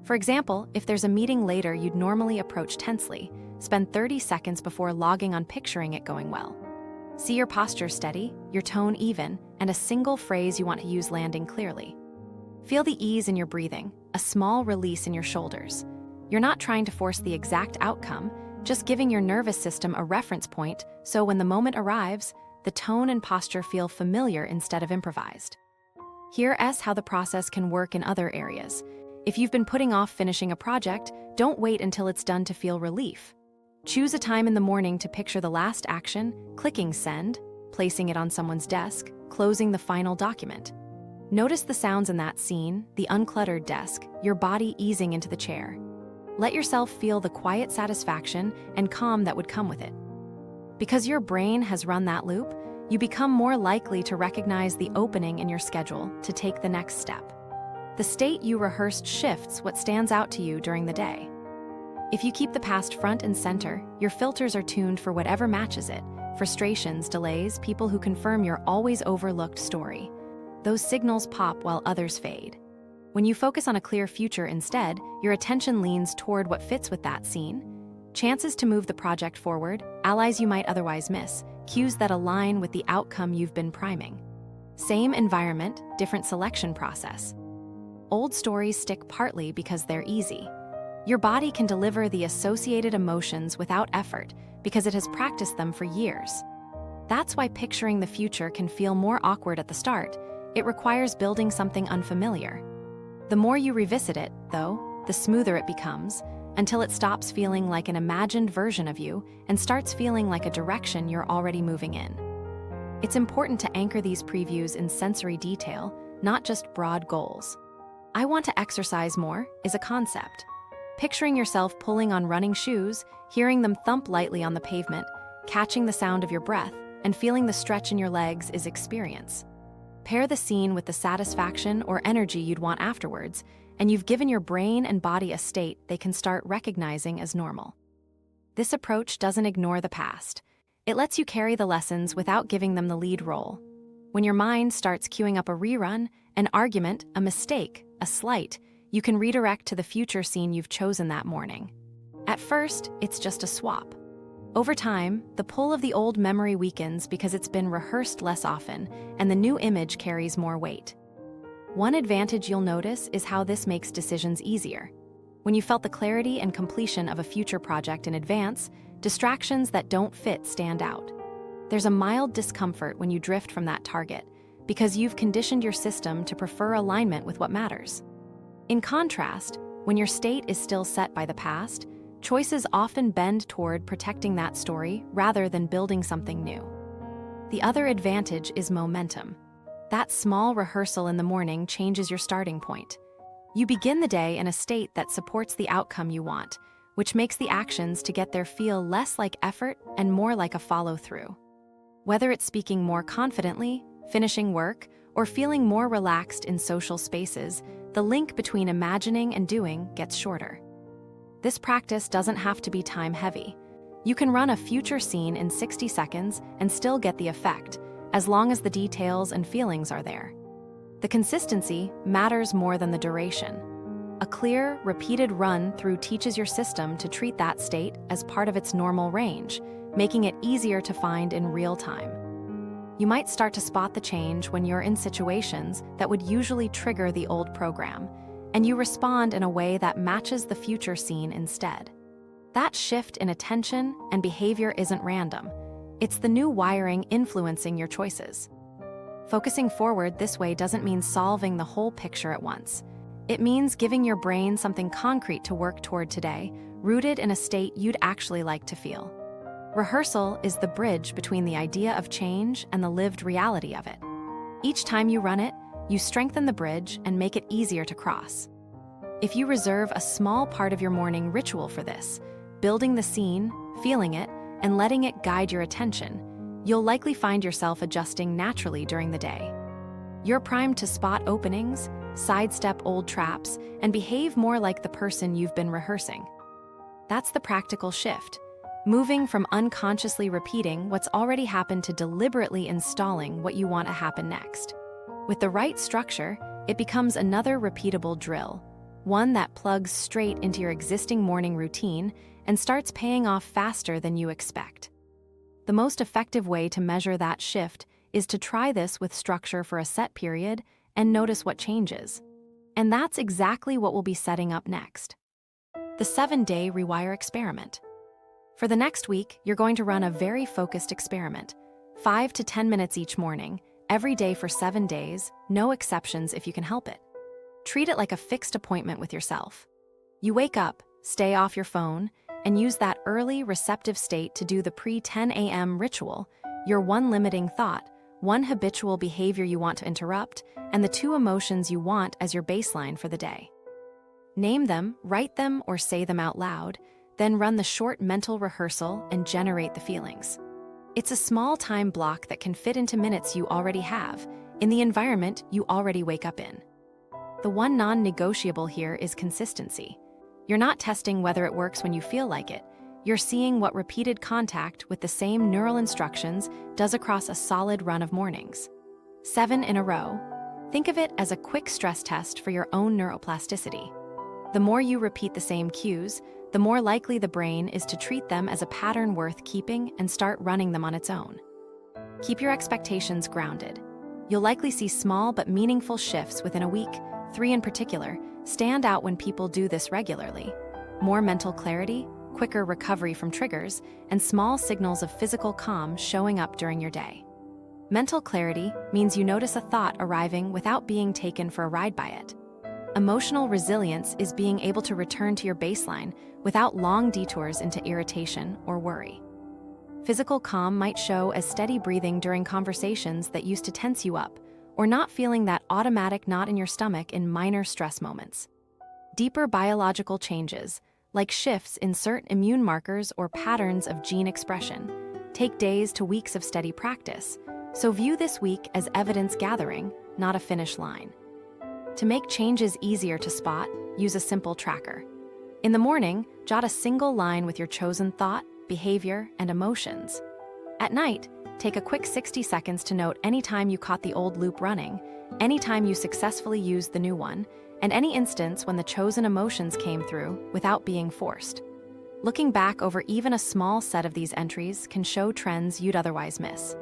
For example, if there's a meeting later you'd normally approach tensely, spend 30 seconds before logging on picturing it going well. See your posture steady, your tone even, and a single phrase you want to use landing clearly. Feel the ease in your breathing, a small release in your shoulders. You're not trying to force the exact outcome, just giving your nervous system a reference point so when the moment arrives, the tone and posture feel familiar instead of improvised. Here's how the process can work in other areas. If you've been putting off finishing a project, don't wait until it's done to feel relief. Choose a time in the morning to picture the last action, clicking send, placing it on someone's desk, closing the final document. Notice the sounds in that scene, the uncluttered desk, your body easing into the chair. Let yourself feel the quiet satisfaction and calm that would come with it. Because your brain has run that loop, you become more likely to recognize the opening in your schedule to take the next step. The state you rehearsed shifts what stands out to you during the day. If you keep the past front and center, your filters are tuned for whatever matches it: frustrations, delays, people who confirm your always overlooked story. Those signals pop while others fade. When you focus on a clear future instead, your attention leans toward what fits with that scene. Chances to move the project forward, allies you might otherwise miss, cues that align with the outcome you've been priming. Same environment, different selection process. Old stories stick partly because they're easy. Your body can deliver the associated emotions without effort because it has practiced them for years. That's why picturing the future can feel more awkward at the start. It requires building something unfamiliar. The more you revisit it, though, the smoother it becomes, until it stops feeling like an imagined version of you and starts feeling like a direction you're already moving in. It's important to anchor these previews in sensory detail, not just broad goals. "I want to exercise more" is a concept. Picturing yourself pulling on running shoes, hearing them thump lightly on the pavement, catching the sound of your breath, and feeling the stretch in your legs is experience. Pair the scene with the satisfaction or energy you'd want afterwards, and you've given your brain and body a state they can start recognizing as normal. This approach doesn't ignore the past. It lets you carry the lessons without giving them the lead role. When your mind starts queuing up a rerun, an argument, a mistake, a slight, you can redirect to the future scene you've chosen that morning. At first, it's just a swap. Over time, the pull of the old memory weakens because it's been rehearsed less often, and the new image carries more weight. One advantage you'll notice is how this makes decisions easier. When you felt the clarity and completion of a future project in advance, distractions that don't fit stand out. There's a mild discomfort when you drift from that target, because you've conditioned your system to prefer alignment with what matters. In contrast, when your state is still set by the past, choices often bend toward protecting that story rather than building something new. The other advantage is momentum. That small rehearsal in the morning changes your starting point. You begin the day in a state that supports the outcome you want, which makes the actions to get there feel less like effort and more like a follow-through. Whether it's speaking more confidently, finishing work, or feeling more relaxed in social spaces, the link between imagining and doing gets shorter. This practice doesn't have to be time-heavy. You can run a future scene in 60 seconds and still get the effect, as long as the details and feelings are there. The consistency matters more than the duration. A clear, repeated run-through teaches your system to treat that state as part of its normal range, making it easier to find in real time. You might start to spot the change when you're in situations that would usually trigger the old program, and you respond in a way that matches the future scene instead. That shift in attention and behavior isn't random. It's the new wiring influencing your choices. Focusing forward this way doesn't mean solving the whole picture at once. It means giving your brain something concrete to work toward today, rooted in a state you'd actually like to feel. Rehearsal is the bridge between the idea of change and the lived reality of it. Each time you run it, you strengthen the bridge and make it easier to cross. If you reserve a small part of your morning ritual for this, building the scene, feeling it, and letting it guide your attention, you'll likely find yourself adjusting naturally during the day. You're primed to spot openings, sidestep old traps, and behave more like the person you've been rehearsing. That's the practical shift, moving from unconsciously repeating what's already happened to deliberately installing what you want to happen next. With the right structure, it becomes another repeatable drill, one that plugs straight into your existing morning routine and starts paying off faster than you expect. The most effective way to measure that shift is to try this with structure for a set period and notice what changes. And that's exactly what we'll be setting up next. The 7-day Rewire experiment. For the next week, you're going to run a very focused experiment, 5 to 10 minutes each morning, every day for 7 days, no exceptions if you can help it. Treat it like a fixed appointment with yourself. You wake up, stay off your phone, and use that early, receptive state to do the pre-10 a.m. ritual, your one limiting thought, one habitual behavior you want to interrupt, and the 2 emotions you want as your baseline for the day. Name them, write them, or say them out loud, then run the short mental rehearsal and generate the feelings. It's a small time block that can fit into minutes you already have, in the environment you already wake up in. The one non-negotiable here is consistency. You're not testing whether it works when you feel like it. You're seeing what repeated contact with the same neural instructions does across a solid run of mornings. 7 in a row. Think of it as a quick stress test for your own neuroplasticity. The more you repeat the same cues, the more likely the brain is to treat them as a pattern worth keeping and start running them on its own. Keep your expectations grounded. You'll likely see small but meaningful shifts within a week. 3 in particular stand out when people do this regularly. More mental clarity, quicker recovery from triggers, and small signals of physical calm showing up during your day. Mental clarity means you notice a thought arriving without being taken for a ride by it. Emotional resilience is being able to return to your baseline without long detours into irritation or worry. Physical calm might show as steady breathing during conversations that used to tense you up, or not feeling that automatic knot in your stomach in minor stress moments. Deeper biological changes, like shifts in certain immune markers or patterns of gene expression, take days to weeks of steady practice, so view this week as evidence gathering, not a finish line. To make changes easier to spot, use a simple tracker. In the morning, jot a single line with your chosen thought, behavior, and emotions. At night, take a quick 60 seconds to note any time you caught the old loop running, any time you successfully used the new one, and any instance when the chosen emotions came through without being forced. Looking back over even a small set of these entries can show trends you'd otherwise miss.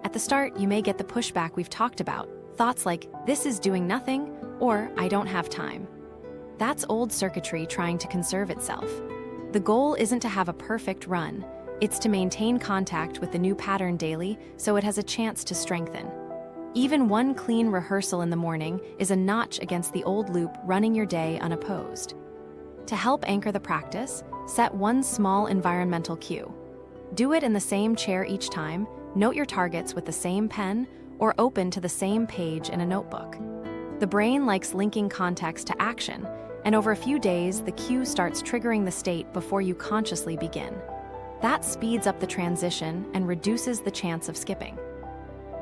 At the start, you may get the pushback we've talked about, thoughts like, "This is doing nothing," or "I don't have time." That's old circuitry trying to conserve itself. The goal isn't to have a perfect run, it's to maintain contact with the new pattern daily so it has a chance to strengthen. Even one clean rehearsal in the morning is a notch against the old loop running your day unopposed. To help anchor the practice, set one small environmental cue. Do it in the same chair each time, note your targets with the same pen, or open to the same page in a notebook. The brain likes linking context to action, and over a few days, the cue starts triggering the state before you consciously begin. That speeds up the transition and reduces the chance of skipping.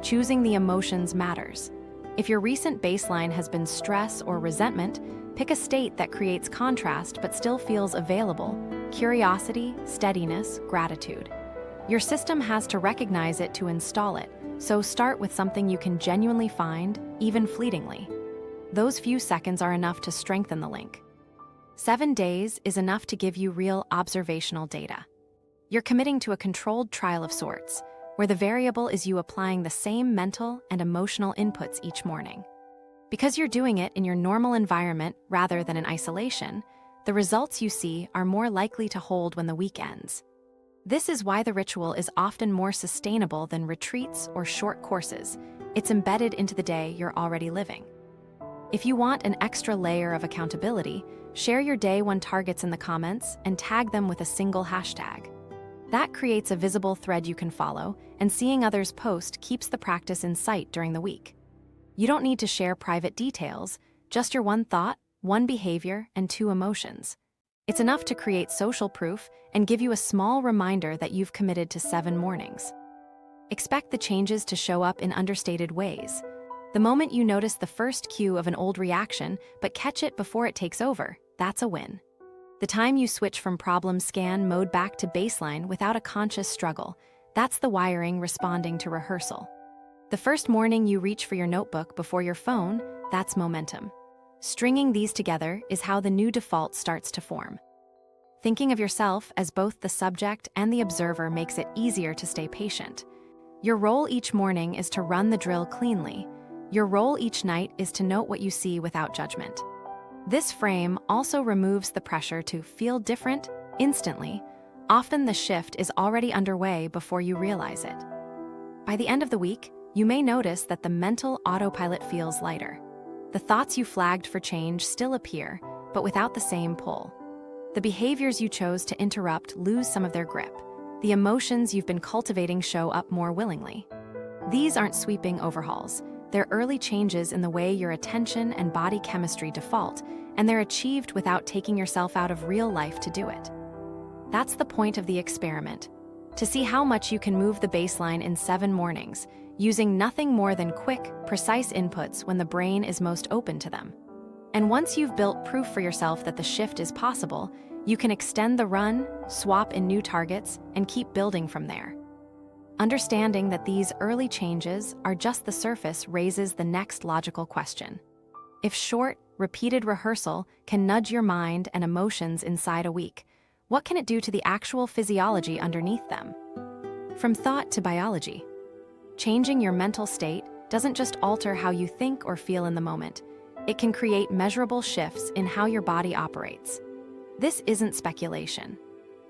Choosing the emotions matters. If your recent baseline has been stress or resentment, pick a state that creates contrast but still feels available: curiosity, steadiness, gratitude. Your system has to recognize it to install it, so start with something you can genuinely find, even fleetingly. Those few seconds are enough to strengthen the link. 7 days is enough to give you real observational data. You're committing to a controlled trial of sorts, where the variable is you applying the same mental and emotional inputs each morning. Because you're doing it in your normal environment rather than in isolation, the results you see are more likely to hold when the week ends. This is why the ritual is often more sustainable than retreats or short courses. It's embedded into the day you're already living. If you want an extra layer of accountability, share your day one targets in the comments and tag them with a single hashtag. That creates a visible thread you can follow, and seeing others post keeps the practice in sight during the week. You don't need to share private details, just your one thought, one behavior, and 2 emotions. It's enough to create social proof and give you a small reminder that you've committed to 7 mornings. Expect the changes to show up in understated ways. The moment you notice the first cue of an old reaction, but catch it before it takes over, that's a win. The time you switch from problem scan mode back to baseline without a conscious struggle, that's the wiring responding to rehearsal. The first morning you reach for your notebook before your phone, that's momentum. Stringing these together is how the new default starts to form. Thinking of yourself as both the subject and the observer makes it easier to stay patient. Your role each morning is to run the drill cleanly. Your role each night is to note what you see without judgment. This frame also removes the pressure to feel different instantly. Often the shift is already underway before you realize it. By the end of the week, you may notice that the mental autopilot feels lighter. The thoughts you flagged for change still appear, but without the same pull. The behaviors you chose to interrupt lose some of their grip. The emotions you've been cultivating show up more willingly. These aren't sweeping overhauls. They're early changes in the way your attention and body chemistry default, and they're achieved without taking yourself out of real life to do it. That's the point of the experiment, to see how much you can move the baseline in 7 mornings, using nothing more than quick, precise inputs when the brain is most open to them. And once you've built proof for yourself that the shift is possible, you can extend the run, swap in new targets, and keep building from there. Understanding that these early changes are just the surface raises the next logical question. If short, repeated rehearsal can nudge your mind and emotions inside a week, what can it do to the actual physiology underneath them? From thought to biology. Changing your mental state doesn't just alter how you think or feel in the moment. It can create measurable shifts in how your body operates. This isn't speculation.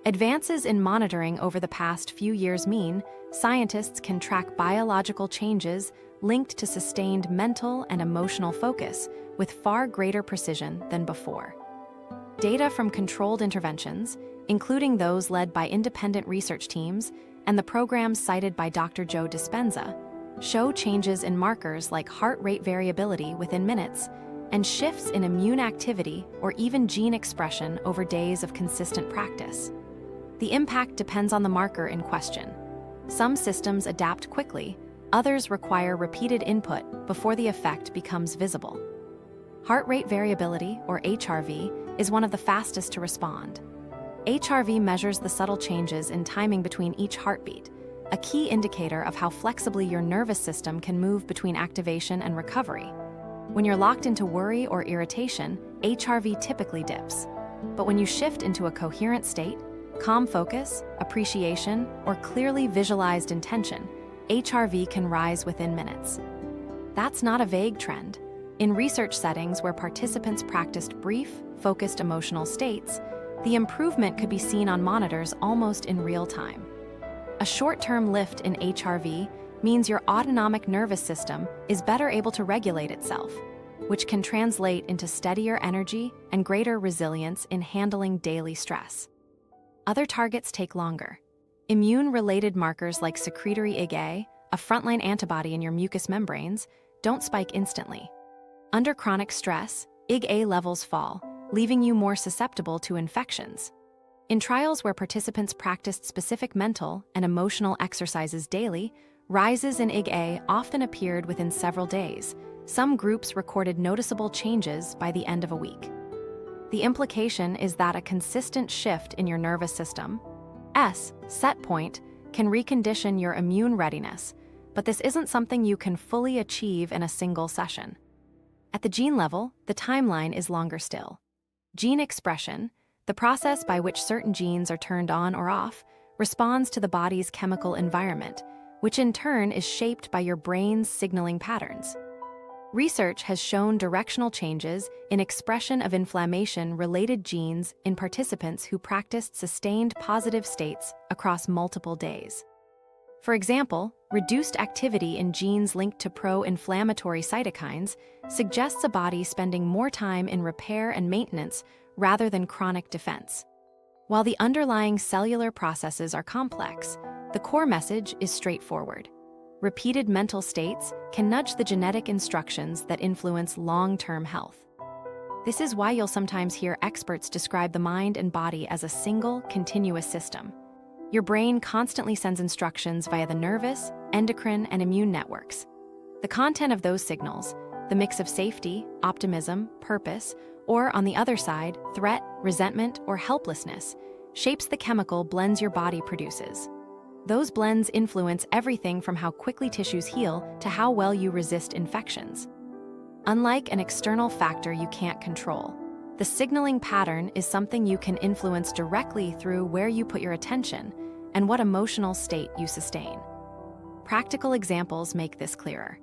Advances in monitoring over the past few years mean scientists can track biological changes linked to sustained mental and emotional focus with far greater precision than before. Data from controlled interventions, including those led by independent research teams and the programs cited by Dr. Joe Dispenza, show changes in markers like heart rate variability within minutes and shifts in immune activity or even gene expression over days of consistent practice. The impact depends on the marker in question. Some systems adapt quickly, others require repeated input before the effect becomes visible. Heart rate variability, or HRV, is one of the fastest to respond. HRV measures the subtle changes in timing between each heartbeat, a key indicator of how flexibly your nervous system can move between activation and recovery. When you're locked into worry or irritation, HRV typically dips. But when you shift into a coherent state, calm focus, appreciation, or clearly visualized intention, HRV can rise within minutes. That's not a vague trend. In research settings where participants practiced brief, focused emotional states, the improvement could be seen on monitors almost in real time. A short-term lift in HRV means your autonomic nervous system is better able to regulate itself, which can translate into steadier energy and greater resilience in handling daily stress. Other targets take longer. Immune-related markers like secretory IgA, a frontline antibody in your mucous membranes, don't spike instantly. Under chronic stress, IgA levels fall, leaving you more susceptible to infections. In trials where participants practiced specific mental and emotional exercises daily, rises in IgA often appeared within several days. Some groups recorded noticeable changes by the end of a week. The implication is that a consistent shift in your nervous system's set point can recondition your immune readiness, but this isn't something you can fully achieve in a single session. At the gene level, the timeline is longer still. Gene expression, the process by which certain genes are turned on or off, responds to the body's chemical environment, which in turn is shaped by your brain's signaling patterns. Research has shown directional changes in expression of inflammation-related genes in participants who practiced sustained positive states across multiple days. For example, reduced activity in genes linked to pro-inflammatory cytokines suggests a body spending more time in repair and maintenance rather than chronic defense. While the underlying cellular processes are complex, the core message is straightforward. Repeated mental states can nudge the genetic instructions that influence long-term health. This is why you'll sometimes hear experts describe the mind and body as a single, continuous system. Your brain constantly sends instructions via the nervous, endocrine, and immune networks. The content of those signals, the mix of safety, optimism, purpose, or on the other side, threat, resentment, or helplessness, shapes the chemical blends your body produces. Those blends influence everything from how quickly tissues heal to how well you resist infections. Unlike an external factor you can't control, the signaling pattern is something you can influence directly through where you put your attention and what emotional state you sustain. Practical examples make this clearer.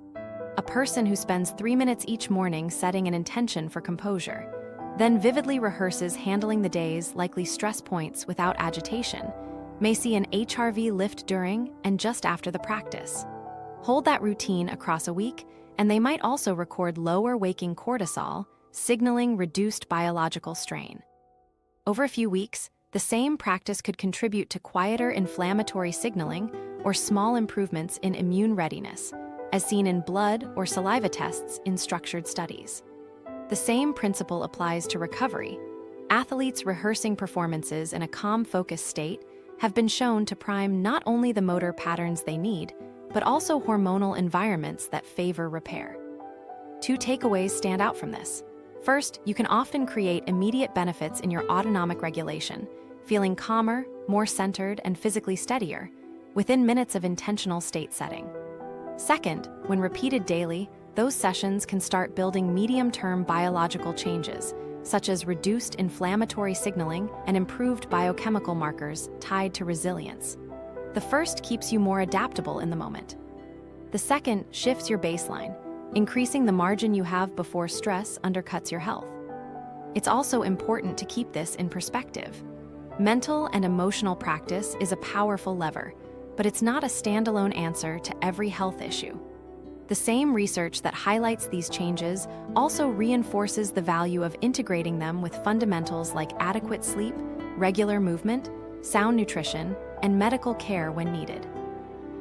A person who spends 3 minutes each morning setting an intention for composure, then vividly rehearses handling the day's likely stress points without agitation, may see an HRV lift during and just after the practice. Hold that routine across a week, and they might also record lower waking cortisol, signaling reduced biological strain. Over a few weeks, the same practice could contribute to quieter inflammatory signaling or small improvements in immune readiness, as seen in blood or saliva tests in structured studies. The same principle applies to recovery. Athletes rehearsing performances in a calm, focused state have been shown to prime not only the motor patterns they need, but also hormonal environments that favor repair. Two takeaways stand out from this. First, you can often create immediate benefits in your autonomic regulation, feeling calmer, more centered, and physically steadier, within minutes of intentional state setting. Second, when repeated daily, those sessions can start building medium-term biological changes, such as reduced inflammatory signaling and improved biochemical markers tied to resilience. The first keeps you more adaptable in the moment. The second shifts your baseline, increasing the margin you have before stress undercuts your health. It's also important to keep this in perspective. Mental and emotional practice is a powerful lever, but it's not a standalone answer to every health issue. The same research that highlights these changes also reinforces the value of integrating them with fundamentals like adequate sleep, regular movement, sound nutrition, and medical care when needed.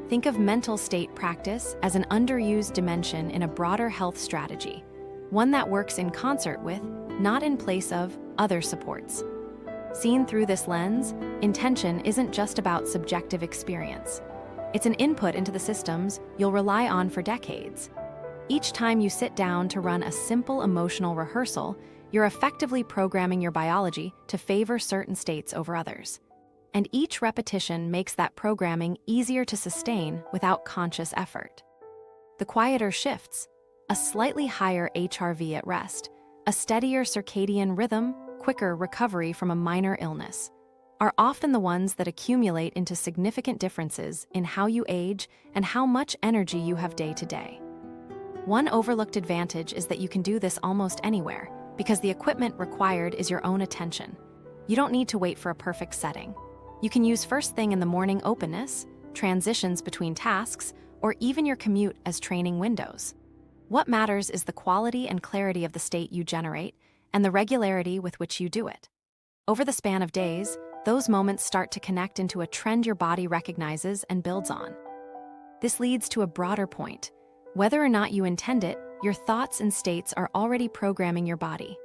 Think of mental state practice as an underused dimension in a broader health strategy, one that works in concert with, not in place of, other supports. Seen through this lens, intention isn't just about subjective experience. It's an input into the systems you'll rely on for decades. Each time you sit down to run a simple emotional rehearsal, you're effectively programming your biology to favor certain states over others. And each repetition makes that programming easier to sustain without conscious effort. The quieter shifts, a slightly higher HRV at rest, a steadier circadian rhythm, quicker recovery from a minor illness, are often the ones that accumulate into significant differences in how you age and how much energy you have day to day. One overlooked advantage is that you can do this almost anywhere, because the equipment required is your own attention. You don't need to wait for a perfect setting. You can use first thing in the morning openness, transitions between tasks, or even your commute as training windows. What matters is the quality and clarity of the state you generate and the regularity with which you do it. Over the span of days, those moments start to connect into a trend your body recognizes and builds on. This leads to a broader point. Whether or not you intend it, your thoughts and states are already programming your body.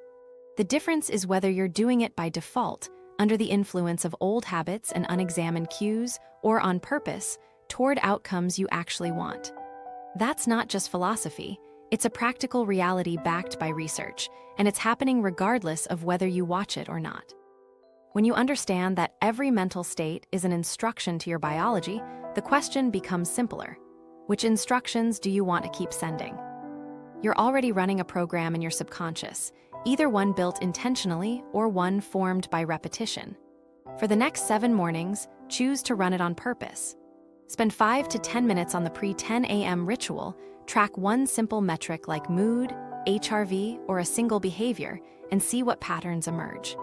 The difference is whether you're doing it by default, under the influence of old habits and unexamined cues, or on purpose, toward outcomes you actually want. That's not just philosophy, it's a practical reality backed by research, and it's happening regardless of whether you watch it or not. When you understand that every mental state is an instruction to your biology, the question becomes simpler. Which instructions do you want to keep sending? You're already running a program in your subconscious, either one built intentionally or one formed by repetition. For the next 7 mornings, choose to run it on purpose. Spend 5 to 10 minutes on the pre-10 a.m. ritual, track one simple metric like mood, HRV, or a single behavior, and see what patterns emerge.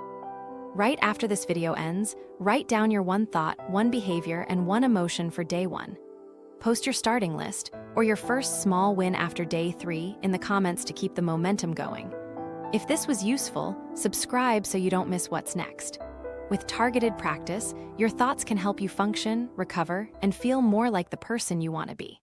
Right after this video ends, write down your one thought, one behavior, and one emotion for day 1. Post your starting list, or your first small win after day 3 in the comments to keep the momentum going. If this was useful, subscribe so you don't miss what's next. With targeted practice, your thoughts can help you function, recover, and feel more like the person you want to be.